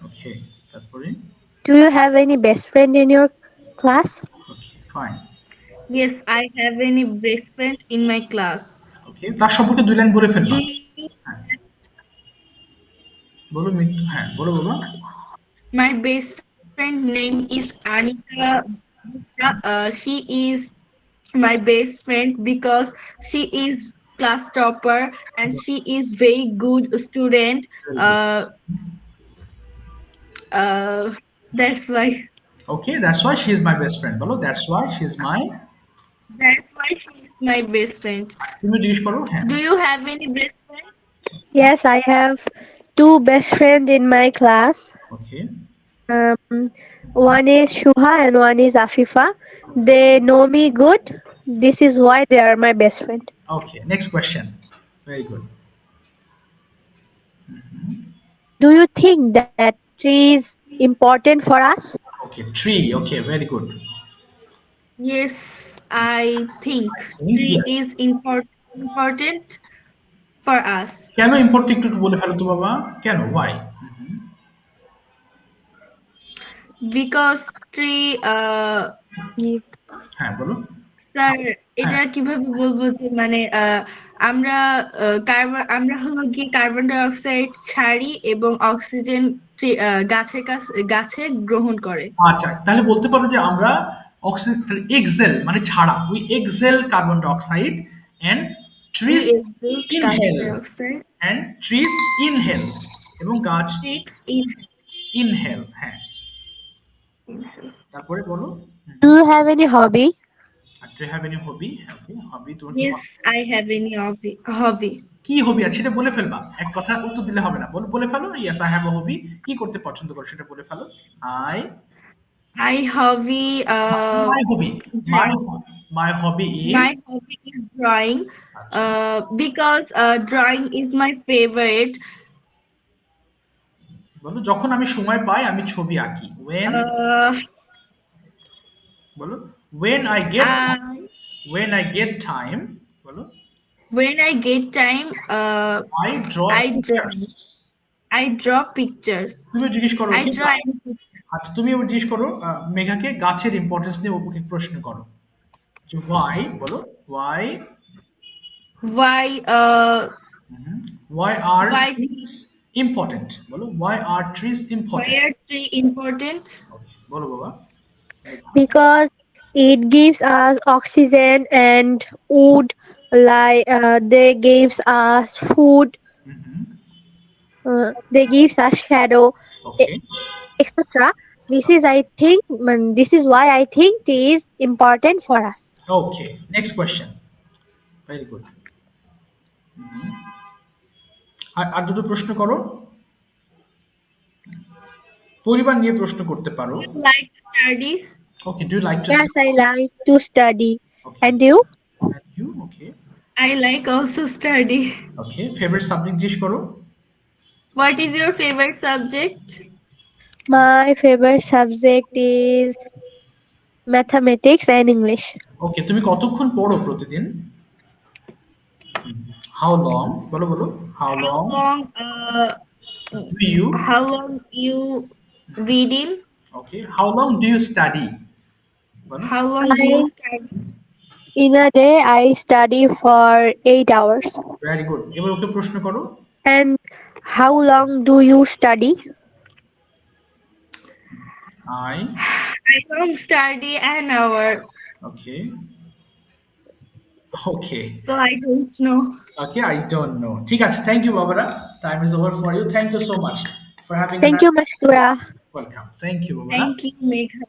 Okay, তারপরে? Do you have any best friend in your class? Okay, fine. Yes, I have any best friend in my class. Okay, তার সম্পর্কে দুই line বলে ফেলবা। Do you- বলো মিত্র। হ্যাঁ, বলো বাবা। My best friend name is Anika. She is my best friend because she is class topper and she is very good student. That's why Okay, that's why she is my best friend. বলো that's why she is my। she is my best friend. তুমি জিজ্ঞেস করো। হ্যাঁ। Do you have any best friend? Yes, I have two best friends in my class. Okay. One is Shuha and one is Afifa. They know me good. This is why they are my best friend. Okay. Next question. Very good. Do you think that tree is important for us? Okay. Tree. Okay. Very good. Yes, I think tree Yes. is important for us কেন important একটু বলে ফেলো তো বাবা, কেন, Y? because tree হ্যাঁ বলো। Sir এটা কিভাবে বলবো যে মানে আমরা আমরা হলো কি কার্বন ডাই অক্সাইড ছাড়ি এবং অক্সিজেন গাছে গ্রহণ করে। আচ্ছা, তাহলে বলতে পারো যে আমরা অক্সিজেন এক্সেল মানে ছাড়া, we exhale carbon dioxide and trees inhale and trees inhale এবং গাছ ইনহেল। হ্যাঁ, তারপরে বলো। Do you have any hobby? Do you have any hobby? Okay, hobby তোমার Yes, I have any hobby. কি হবি আছে সেটা বলে ফেলবা, এক কথা উত্তর দিলে হবে না, বলে ফেলো। ইয়েস আই হ্যাভ আ হবি, কি করতে পছন্দ করো সেটা বলে ফেলো। My hobby is drawing because drawing is my favorite. বলো, যখন আমি সময় পাই আমি ছবি আঁকি। বলো when I get time বলো when I get time I draw pictures. তুমি জিজ্ঞেস করো, I draw আচ্ছা তুমি এবার জিজ্ঞেস করো মেঘাকে গাছের ইম্পর্টেন্স নিয়ে ওকে প্রশ্ন করো। যে why বলো why are trees important বলো why are trees important বলো বাবা। Because it gives us oxygen and wood, like they gives us food, they gives us shadow, etc. This is why I think it is important for us. Okay, next question. Very good. আর দুটো প্রশ্ন করো, পরিবার নিয়ে প্রশ্ন করতে পারো। Like study. Okay, do you like to Yes, I like to study. Okay. And you? And you? Okay. I like also study. Okay, favorite subject জিজ্ঞেস করো। What is your favorite subject? My favorite subject is mathematics and English. Okay, তুমি কতক্ষণ পড়ো প্রতিদিন? How long? বলো how long you reading? Okay, how long do you study? How long do you study? In a day I study for 8 hours. Very good. এবার ওকে প্রশ্ন করো। And how long do you study? I don't study an hour. Okay. So I don't know. Okay, I don't know. ঠিক আছে, thank you Babara. Time is over for you. Thank you so much for having Thank you Mashkura. Welcome. Thank you Babara. Thank you Megha.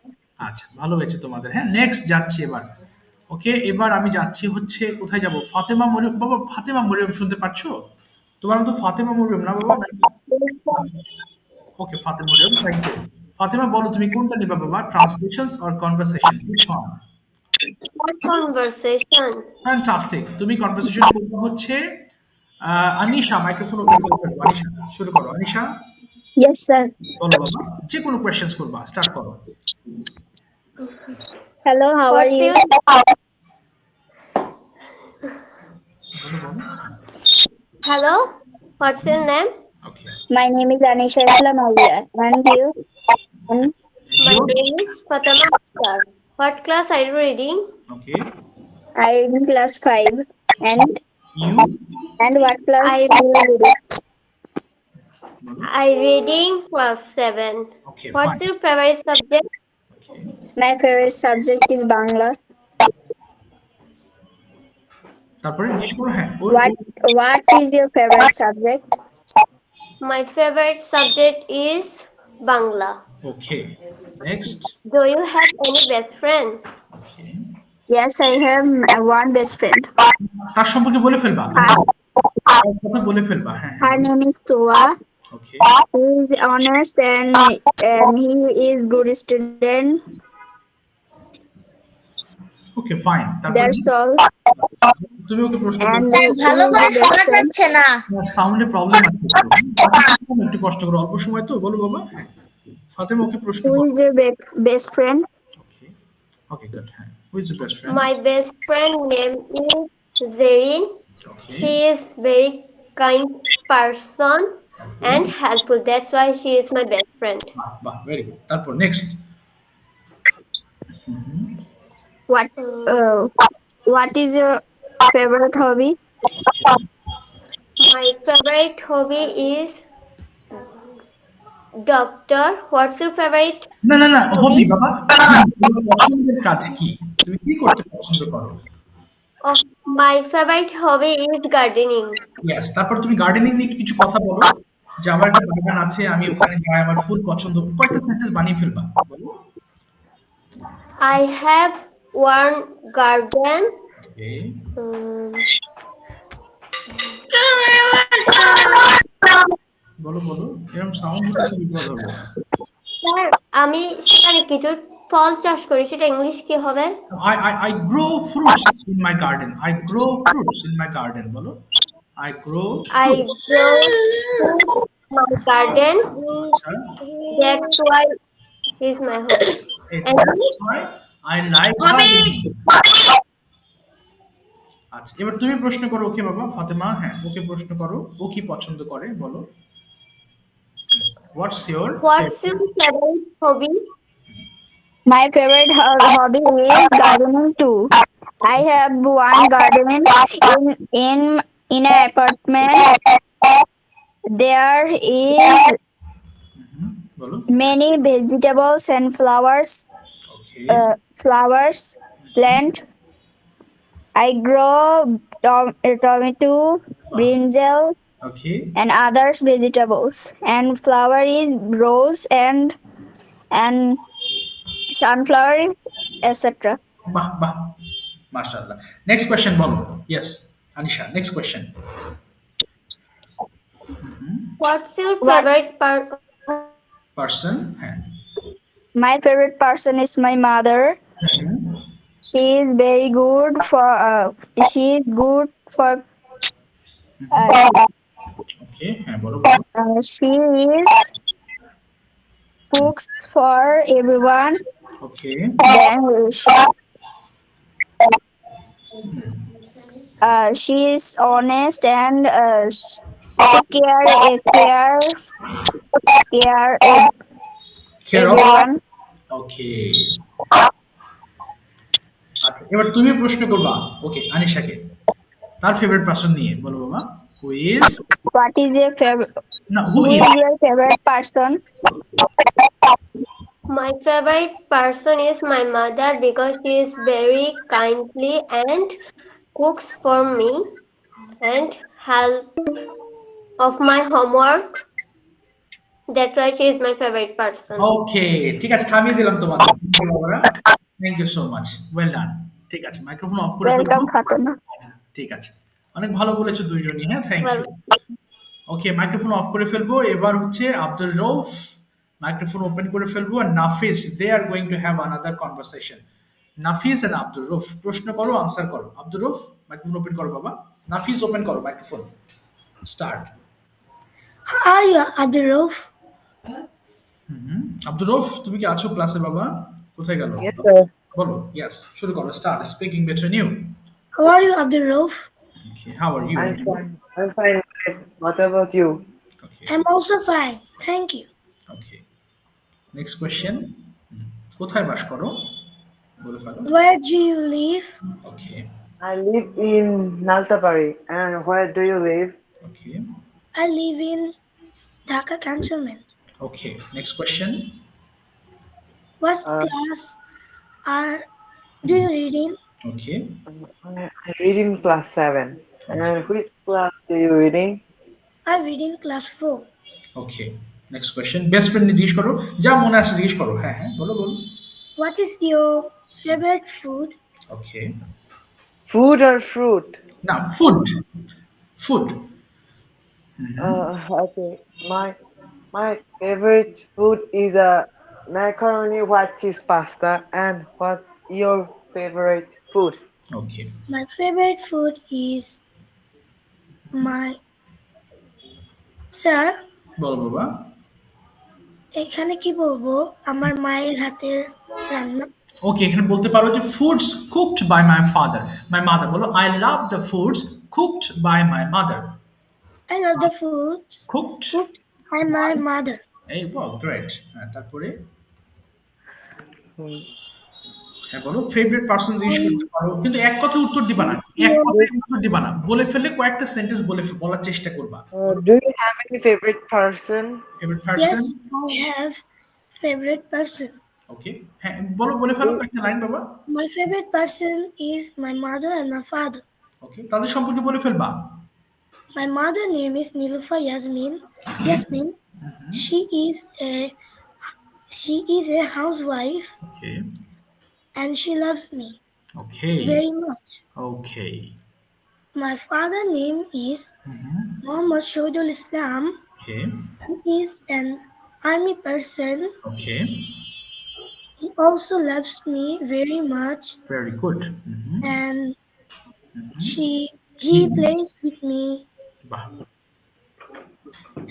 আচ্ছা, ভালো হয়েছে তোমাদের। হ্যাঁ, next যাচ্ছি এবার। ওকে, এবার আমি যাচ্ছি হচ্ছে কোথায় যাব? ফাতেমা মরিয়ম। বাবা ফাতেমা মরিয়ম শুনতে পাচ্ছো? তোমার নাম তো ফাতেমা মরিয়ম না বাবা? ওকে, ফাতেমা মরিয়ম, থ্যাংক ইউ। ফাতেমা বলো তুমি কোনটা নেবা বাবা, translations or conversation? which one? Conversation. Fantastic. তুমি কনভারসেশন করবে হচ্ছে আনিশা, মাইক্রোফোন ওপেন করো। আনিশা শুরু করো। আনিশা। Yes sir. বলো বাবা, যে কোনো কোশ্চেনস করবা, স্টার্ট করো। Hello, how are you? Hello, what's your name? Okay. My name is Anisha Islam Alia. And you? My name is Fatima Akhtar. What class are you reading? Okay. I am in class 5. And you? And what class are you reading? I reading class 7. Okay. What's fine. your favorite subject? Okay. My favorite subject is Bangla. তারপরে জিজ্ঞেস করো। হ্যাঁ, What is your favorite subject? My favorite subject is Bangla. Okay. Next. Do you have any best friend? Okay. Yes, I have one best friend. তার সম্পর্কে বলে ফেলবা, কথা বলে ফেলবা। হ্যাঁ, Her name is Toa. Okay. He is honest and he is good student. Okay, fine. তারপর That's all. তুমি ওকে প্রশ্ন And করো। স্যার ভালো করে শোনা যাচ্ছে না। সাউন্ডে প্রবলেম আছে একটু কষ্ট করো, অল্প সময় তো, বলো বাবা। হ্যাঁ, ফাতেমা ওকে প্রশ্ন who করো। is your best friend? Okay. Okay, good. হ্যাঁ, who is your best friend? My best friend name is Zerin. Okay. She is very kind person and helpful. That's why she is my best friend. বাহ, very good. তারপর next. What is your favorite hobby? My favorite hobby is doctor. What's your favorite? না হবি বাবা, তোমার পছন্দের কাজ কি, তুমি কি করতে পছন্দ করো? Oh, my favorite hobby is gardening. Yes, তারপর তুমি গার্ডেনিং নিয়ে কিছু কথা বলো, যে আমার একটা বাগান আছে, আমি ওখানে যাই, আমার ফুল পছন্দ, কয়েকটা সেন্টেন্স বানিয়ে ফেলবা, বলো। I have one garden. Okay. বলো এরকম সাউন্ড হচ্ছে বিপদ হবে। স্যার আমি সেখানে কিছু ফল চাষ করি, সেটা ইংলিশ কি হবে? I grow fruits in my garden. I grow fruits in my garden. বলো। I grow fruits. my garden. That's why is my hobby. That's why I like gardening. আচ্ছা, এবার তুমি প্রশ্ন করো ওকে বাবা, ফাতেমা। হ্যাঁ, ওকে প্রশ্ন করো, ও কি পছন্দ করে বলো। What's your favorite hobby? My favorite hobby is gardening too. I have one garden in an apartment. There is many vegetables and flowers. Okay. Flowers plant. I grow tomato, brinjal, Okay. and others vegetables. And flower is rose and sunflower, etc. বাহ, মাশাআল্লাহ। Next question বলো। Yes, Anisha, next question. What's your favorite Person? হ্যাঁ। My favorite person is my mother. She is very good for. She is good for. Okay, হ্যাঁ বলো। She is cooks for everyone. Okay. Then she is honest and she care everyone. Okay. আচ্ছা, এবার তুমি প্রশ্ন করবা ওকে আনিশাকে, তার favourite person নিয়ে, বলো বাবা। What is your favorite? Who is your favorite person? My favorite person is my mother because she is very kindly and cooks for me and help of my homework. That's why she is my favorite person. Okay, ঠিক আছে, থামিয়ে দিলাম তোমাকে। Thank you so much. Well done. ঠিক আছে, microphone off করে ফেলবো। Welcome, Fatima. ঠিক আছে, অনেক ভালো বলেছো দুইজনই। হ্যাঁ, thank you. Okay, microphone off করে ফেলবো। এবার হচ্ছে আব্দুর রউফ, মাইক্রোফোন ওপেন করে ফেলবো, আর Nafis, they are going to have another conversation. Nafis and Abdur Rauf, প্রশ্ন করো, আনসার করো। আব্দুর রউফ, মাইক্রোফোন ওপেন করো বাবা। নাফিস, ওপেন করো microphone. Start. Hi, Abdul Rauf. Abdur Rauf, তুমি কি আছো ক্লাসে বাবা? কোথায় গেল? Yes, sir. বলো। Yes, শুরু করো। Start speaking between you. How are you, Abdul Rauf? Okay, how are you? I'm fine. What about you? Okay. I'm also fine. Thank you. Okay. Next question. কোথায় বাস করো? বলে ফেলো। Where do you live? Okay. I live in Naltapari. And where do you live? Okay. I live in Dhaka Cantonment. Okay. Next question. What class do you read in? Okay. I read in class 7. And which class do you read in? I read in class 4. Okay. Next question. Best friend জিজ্ঞেস করো, যা মনে আসে জিজ্ঞেস করো। হ্যাঁ, বলো। What is your favorite food? Okay. Food or fruit? Now, food. Food. Okay. My favorite food is a macaroni white cheese pasta. And what's your favorite food? Okay. My favorite food is my sir বলো বাবা। এখানে কি বলবো আমার মায়ের হাতের রান্না ওকে, এখানে বলতে পারো যে foods cooked by my father, my mother. বলো I love the foods cooked by my mother. I love the foods cooked cooked by my mother. এই ওয়াও গ্রেট। তারপরে Hmm. হ্যাঁ বলো ফেভারিট পারসন জিজ্ঞেস করতে পারো, কিন্তু এক কথায় উত্তর দিবা না, এক কথায় উত্তর দিবা না, বলে ফেললে কয়েকটা সেন্টেন্স বলার চেষ্টা করবা। Do you have any favorite person? Favourite person? Yes, I have favorite person. ওকে, হ্যাঁ বলে ফেলো কয়েকটা লাইন বাবা। My favorite person is my mother and my father. ওকে, তাদের সম্পর্কে বলে ফেলবা। My mother name is Nilufa Yasmin. Yasmin. She is a housewife okay and she loves me okay very much. Okay My father name is Muhammad Shoidul Islam. Okay He is an army person. Okay He also loves me very much very good. and he plays with me. বাহ।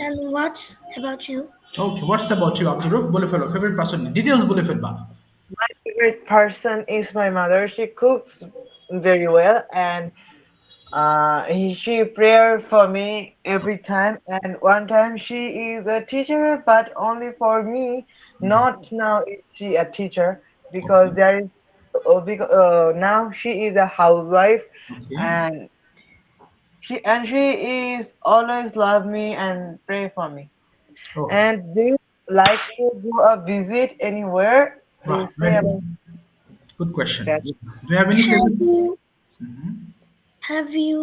And what's about you? Okay, what's about you Abdur? বলে ফেলো favourite person details বলে ফেলবা। My favorite person is my mother. She cooks very well, and she prayer for me every time. And one time she is a teacher, but only for me. Not now is she a teacher because there is now she is a housewife, Okay. and she is always love me and pray for me. Oh. And do you like to do a visit anywhere? Please say about Good question. that. Do you have any Have favorite? you Mhm. have you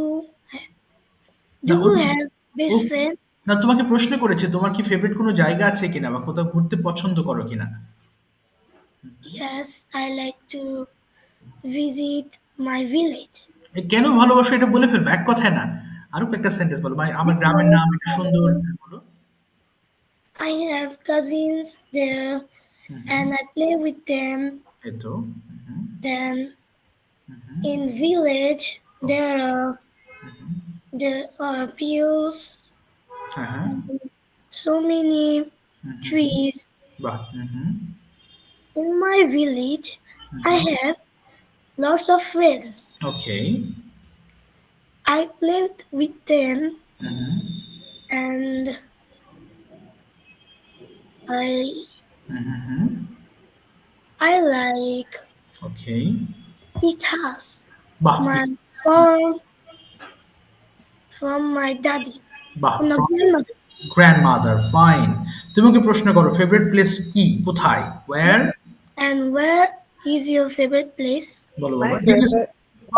do No. you have best friend? না, তোমাকে প্রশ্ন করেছে তোমার কি favourite কোনো জায়গা আছে কিনা বা কোথাও ঘুরতে পছন্দ করো কিনা। Yes, I like to visit my village. কেন ভালোবাসো এটা বলে ফেলবে, এক কথায় না, আরো একটা সেন্টেন্স বলো। ভাই আমার গ্রামের নাম এটা সুন্দর, বলো। I have cousins there and I play with them. এই তো। Then in village there are fields, হ্যাঁ so many trees. বাহ। In my village, I have lots of friends. Okay I played with them and I like okay guitars. বাহ My from my daddy, বাহ। from my grandmother. Grandmother, fine. তোমাকে প্রশ্ন করো favourite place কি, কোথায়, wire? And where is your favorite place? বলো বাবা।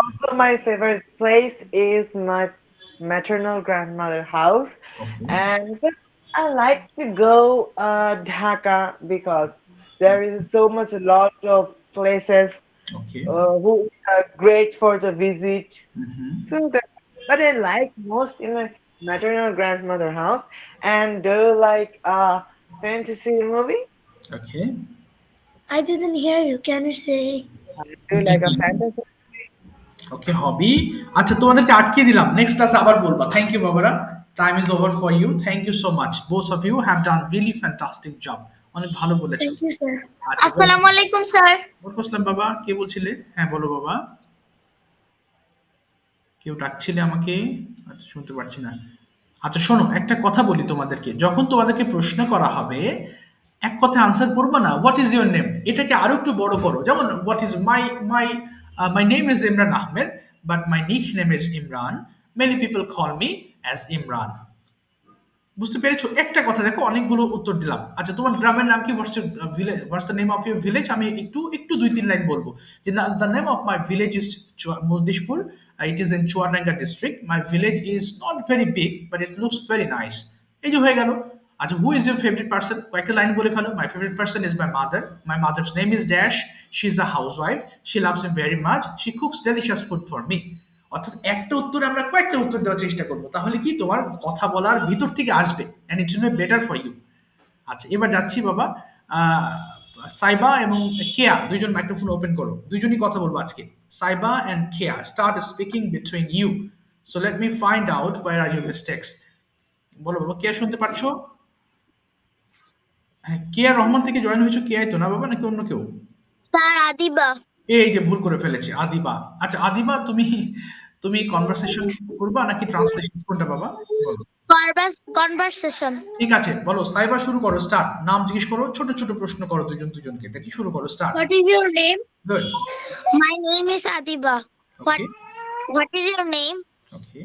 Also, my favorite place is my maternal grandmother house, Okay. and I like to go Dhaka because there is so much a lot of places okay who are great for the visit. So that, but I like most in my maternal grandmother house. And do you like fantasy movie? Okay I didn't hear you. Can you say? Do you like a fantasy? ওকে হবি। আচ্ছা, তোমাদেরকে আটকে দিলাম, next ক্লাসে আবার বলবা। Thank you বাবারা, time is over for you. Thank you so much, both of you have done really fantastic job. অনেক ভালো বলেছো। Thank you, sir. আসসালামু আলাইকুম স্যার। ওয়ালাইকুম আসসালাম বাবা, কে বলছিলে? হ্যাঁ বলো বাবা। কেউ ডাকছিলে আমাকে? আচ্ছা, শুনতে পাচ্ছি না। আচ্ছা শোনো, একটা কথা বলি তোমাদেরকে, যখন তোমাদেরকে প্রশ্ন করা হবে এক কথায় আনসার করবে না, হোয়াট ইজ ইউর নেম, এটাকে আরো একটু বড় করো। যেমন what is my name is Imran Ahmed, but my nick name is Imran, many people call me as Imran. বুঝতে পেরেছো? একটা কথা দেখো, অনেকগুলো উত্তর দিলাম। আচ্ছা, তোমার গ্রামের নাম কি, what's the name of your village? আমি একটু 2-3 লাইন বলবো যে the name of my village is Majdishpur, it is in Chuadanga district, my village is not very big but it looks very nice. এই যে হয়ে গেল। আচ্ছা, who is your favourite person? কয়েকটা লাইন বলে ফেলো। My favourite person is my mother's name is dash, she is a housewife, she loves me very much, she cooks delicious food for me. অর্থাৎ একটা উত্তরে আমরা কয়েকটা উত্তর দেওয়ার চেষ্টা করবো, তাহলে কি তোমার কথা বলার ভিতর থেকে আসবে, and it's better for you. আচ্ছা, এবার যাচ্ছি বাবা। আহ, সাইবা এবং কেয়া দুইজন মাইক্রোফোন ওপেন করো, দুইজনই কথা বলবো আজকে। Saiba and Keya, start speaking between you. So let me find out where are your mistakes. বলো বাবা, কেয়া শুনতে পাচ্ছো? হ্যাঁ, কেয়া রহমান থেকে জয়েন হয়েছো, কেয়াই তো না বাবা, নাকি অন্য কেউ? স্যার আদিবা। এই যে ভুল করে ফেলেছি, আদিবা। আচ্ছা আদিবা, তুমি তুমি কনভারসেশন করবা নাকি ট্রান্সলেশন, কোনটা বাবা? বলো। কনভারসেশন। ঠিক আছে, বলো। সাইবা শুরু করো, স্টার্ট। নাম জিজ্ঞেস করো, ছোট ছোট প্রশ্ন করো দুজন দুজনকে, দেখি। শুরু করো, start. What is your name? Good. My name is Adiba. Okay What is your name? Okay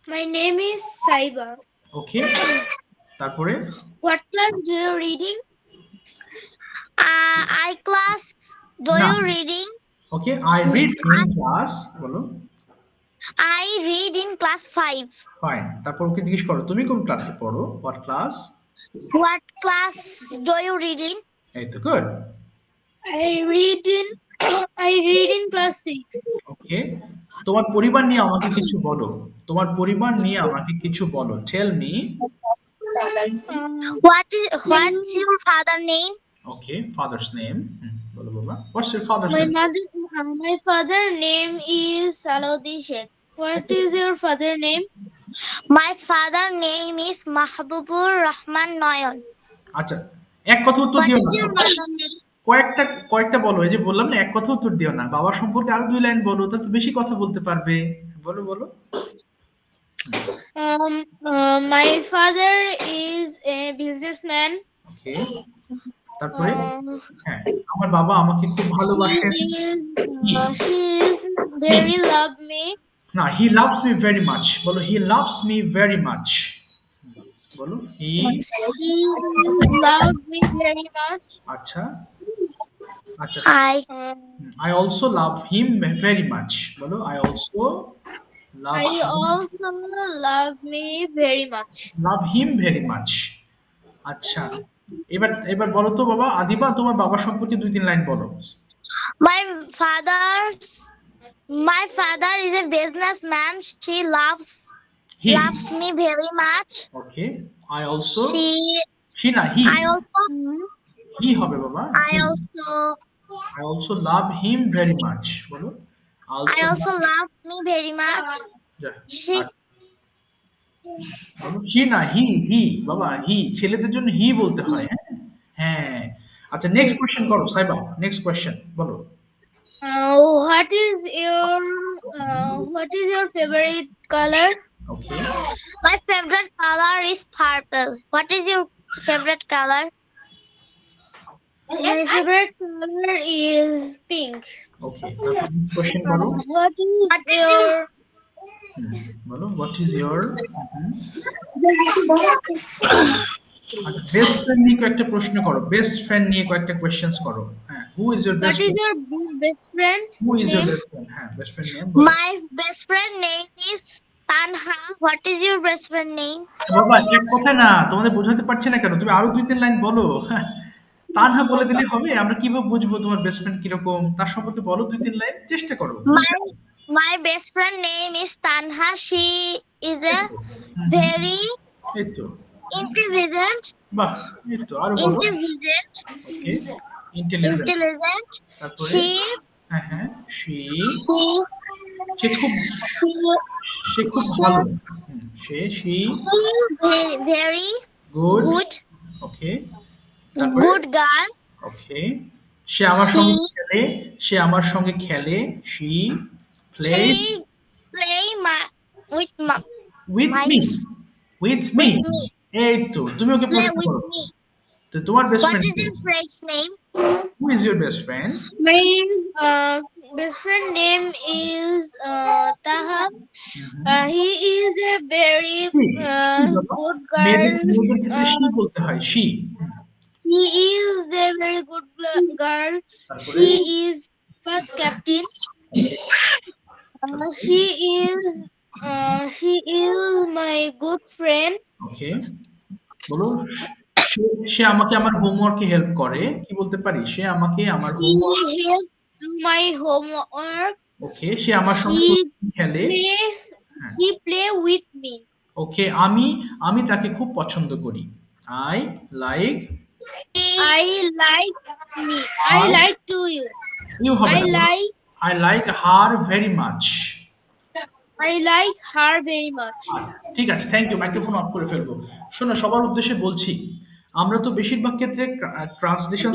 My name is Saiba. ওকে, তারপরে? What class do you reading? I class. Do No. you reading? Okay, I read in class, বলো। I read in class 5. Fine, তারপর ওকে জিজ্ঞেস করো তুমি কোন ক্লাসে পড়ো, what class? What class do you read in? এই তো, good. I read in class 6. ওকে, তোমার পরিবার নিয়ে আমাকে কিছু বলো, তোমার পরিবার নিয়ে আমাকে কিছু বলো। Tell me. What's your father name? Okay, father's name, বলো বাবা। What's your father's name? My father name is Salodi Sheikh. What is your father name? My father name is Mahbubur Rahman Noyon. আচ্ছা, এক কথা উত্তর What দিও is না, your mother name? কয়েকটা কয়েকটা বলো। এই যে বললাম না, এক কথা উত্তর দিও না, বাবা সম্পর্কে আরো 2 লাইন বলো, তাহলে তো বেশি কথা বলতে পারবে। বলো বলো। My father is a businessman. ওকে, তারপরে? হ্যাঁ, আমার বাবা আমাকে খুব ভালোবাসেন। She is very love me. না, he loves me very much, বলো। He loves me very much, বলো। He Love me very much. আচ্ছা আচ্ছা, I I also love him very much, বলো। I also love also love me very much. Him very much. আচ্ছা, এবার এবার বলো তো বাবা, আদিবা, তোমার বাবা সম্পর্কে 2-3 লাইন বলো। My father is a businessman. She loves he, me very much. Okay. I also, She হি না, হি, I also হি হবে বাবা। I also I also love him very much, বলো। I also love me very much. She হি না, হি, হি বাবা, হি। ছেলেদের জন্য হি বলতে হয়। হ্যাঁ হ্যাঁ। আচ্ছা, নেক্সট কোশ্চেন করো সাইবা, নেক্সট কোশ্চেন বলো। what is your favorite color? Okay, My favorite color is purple. What is your favorite color? My favorite color is pink. ওকে, তারপর কোশ্চেন করো। What is your বলো, হোয়াট ইজ ইয়োর। আচ্ছা, best friend নিয়ে কয়েকটা প্রশ্ন করো, best friend নিয়ে কয়েকটা কোশ্চেনস করো। হ্যাঁ, who is your best friend? your best friend? Who is your best friend? হ্যাঁ, best friend name. My best friend name is Tanha. What is your best friend name? বাবা, এক কথা না, তোমাদের বোঝাতে পারছি না কেন? তুমি আরো 2-3 লাইন বলো। তানহা বলে দিলে হবে? আমরা কিভাবে বুঝবো তোমার বেস্ট ফ্রেন্ড কিরকম? তার সম্পর্কে বলো 2-3 লাইন, চেষ্টা করো। My best friend name is Tanha. She is a very এই তো, intelligent. বাহ, এই তো, আরো বলো। Intelligent. ওকে, ইন্টেলিজেন্ট। Intelligent. তারপরে? She হ্যাঁ হ্যাঁ, সে she খুব ভালো। she very good, good ওকে। তারপরে? good girl. ওকে, সে আমার সঙ্গে খেলে, she plays She play with with my- me, with me। with me. এই তো, তুমি ওকে Play প্রশ্ন with করো। me. তো তোমার best What friend is your friend's name? Who is your best friend? My best friend name is Taha. He is a very good মেয়েদের girl. ক্ষেত্রে she বলতে হয়, she। She is a very good girl. তারপরে? She is bus captain. She is my good friend. ওকে, বলো। সে আমাকে আমার হোমওয়ার্কে help করে, কি বলতে পারি? সে আমাকে আমার She homework. helps do my homework. ওকে, সে আমার সঙ্গে খেলে। She play with me. ওকে, আমি তাকে খুব পছন্দ করি। I like me. her. To you. You হবে না। I like her very much. I like her very much. ঠিক আছে, থ্যাংক ইউ। মাইক্রোফোন অফ করে ফেলবো। শোনো, সবার উদ্দেশ্যে বলছি, আমরা তো বেশিরভাগ ক্ষেত্রে ট্রান্সলেশন।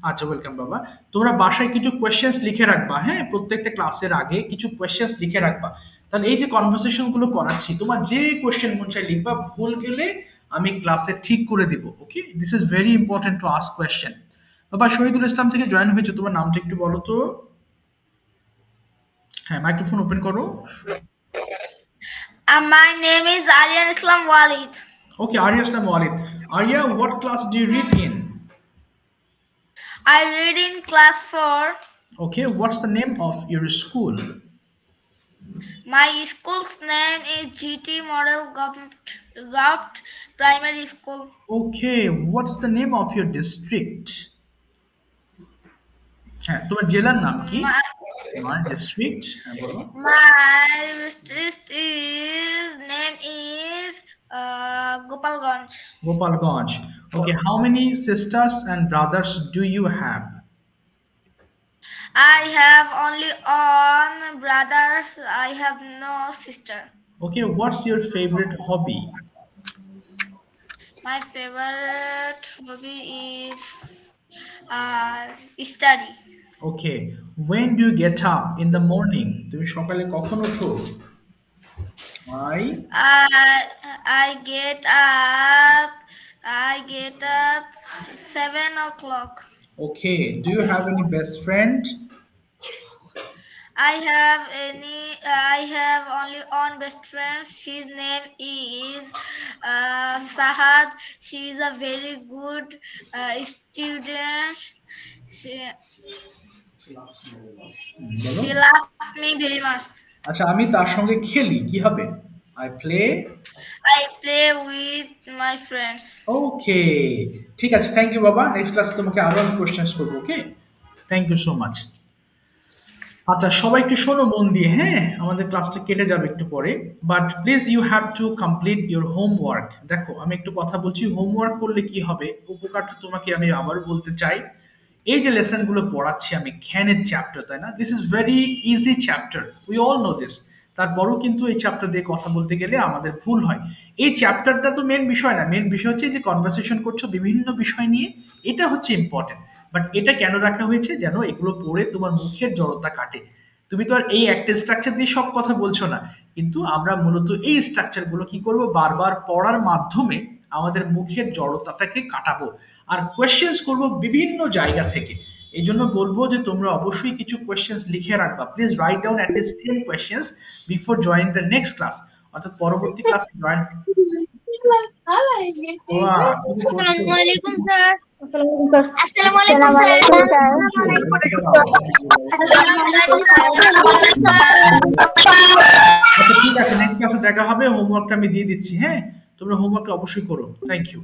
আচ্ছা, ওয়েলকাম বাবা। তোমরা বাসায় কিছু কোয়েশ্চেন্স লিখে রাখবা, হ্যাঁ, প্রত্যেকটা ক্লাসের আগে কিছু কোয়েশ্চেন্স লিখে রাখবা। তাহলে এই যে কনভারসেশন গুলো করাচ্ছি, তোমার যে কোয়েশ্চেন মন চাই লিখবা, ভুল গেলে আমি ক্লাসে ঠিক করে দিব। Okay, this is very important to ask question. বাবা শহীদুল ইসলাম থেকে জয়েন হয়েছে, তোমার নামটা একটু বলো তো। হ্যাঁ, মাইক্রোফোন ওপেন করো। My name is Aryan Islam Walid. Okay, Arya Islam Walid. Arya, what class do you read in? I read in class 4. Okay, what's the name of your school? My school's name is GT Model Govt Primary School. Okay, what's the name of your district? হ্যাঁ, তোমার জেলার নাম কি? My district, হ্যাঁ বলো। My district name is Gopalganj. Gopalganj. Okay, how many sisters and brothers do you have? I have only one brother. I have no sister. Okay, what's your favorite hobby? My favorite hobby is study. Okay, when do you get up in the morning? তুমি সকালে কখন ওঠো? I get up 7 o'clock. Okay, do you have any best friend? I have only one best friend. His name is Sahad. She is a very good student. She loves me very much. আচ্ছা, আমি তার সঙ্গে খেলি, কি হবে? I play with my friends. ওকে, ঠিক আছে, thank you বাবা। নেক্সট ক্লাসে তোমাকে আরো আমি কোশ্চেন্স করবো। ওকে, থ্যাংক ইউ সো মাচ। আচ্ছা, সবাই একটু শোনো মন দিয়ে, হ্যাঁ, আমাদের ক্লাসটা কেটে যাবে একটু পরে, but please you have to complete your homework. দেখো, আমি একটু কথা বলছি, হোমওয়ার্ক করলে কি হবে, উপকারটা তোমাকে আমি আবারও বলতে চাই। এই যে লেসন গুলো পড়াচ্ছি আমি, জ্ঞানের চ্যাপ্টার, তাই না? This is very easy chapter, we all know this. তারপরও কিন্তু এই চ্যাপ্টার দিয়ে কথা বলতে গেলে আমাদের ভুল হয়। এই চ্যাপ্টারটা তো মেন বিষয় না, মেন বিষয় হচ্ছে যে কনভারসেশন করছো বিভিন্ন বিষয় নিয়ে, এটা হচ্ছে ইম্পর্টেন্ট। বাট এটা কেন রাখা হয়েছে? যেন এগুলো পড়ে তোমার মুখের জড়তা কাটে। তুমি তো আর এই একটা স্ট্রাকচার দিয়ে সব কথা বলছো না, কিন্তু আমরা মূলত এই স্ট্রাকচার গুলো কি করব, বারবার পড়ার মাধ্যমে আমাদের মুখের জড়তাটাকে কাটাবো, আর কোয়েশ্চেন্স করব বিভিন্ন জায়গা থেকে। এই জন্য বলবো যে তোমরা অবশ্যই কিছু কোয়েশ্চেন্স লিখে রাখবা। Please write down at least 10 questions before joining the next class, অর্থাৎ পরবর্তী ক্লাসে join. Assalamualaikum sir. Assalamualaikum sir. আচ্ছা, ঠিক আছে, নেক্সট ক্লাসে দেখা হবে। হোমওয়ার্কটা আমি দিয়ে দিচ্ছি, হ্যাঁ, তোমরা হোমওয়ার্কটা অবশ্যই করো। Thank you.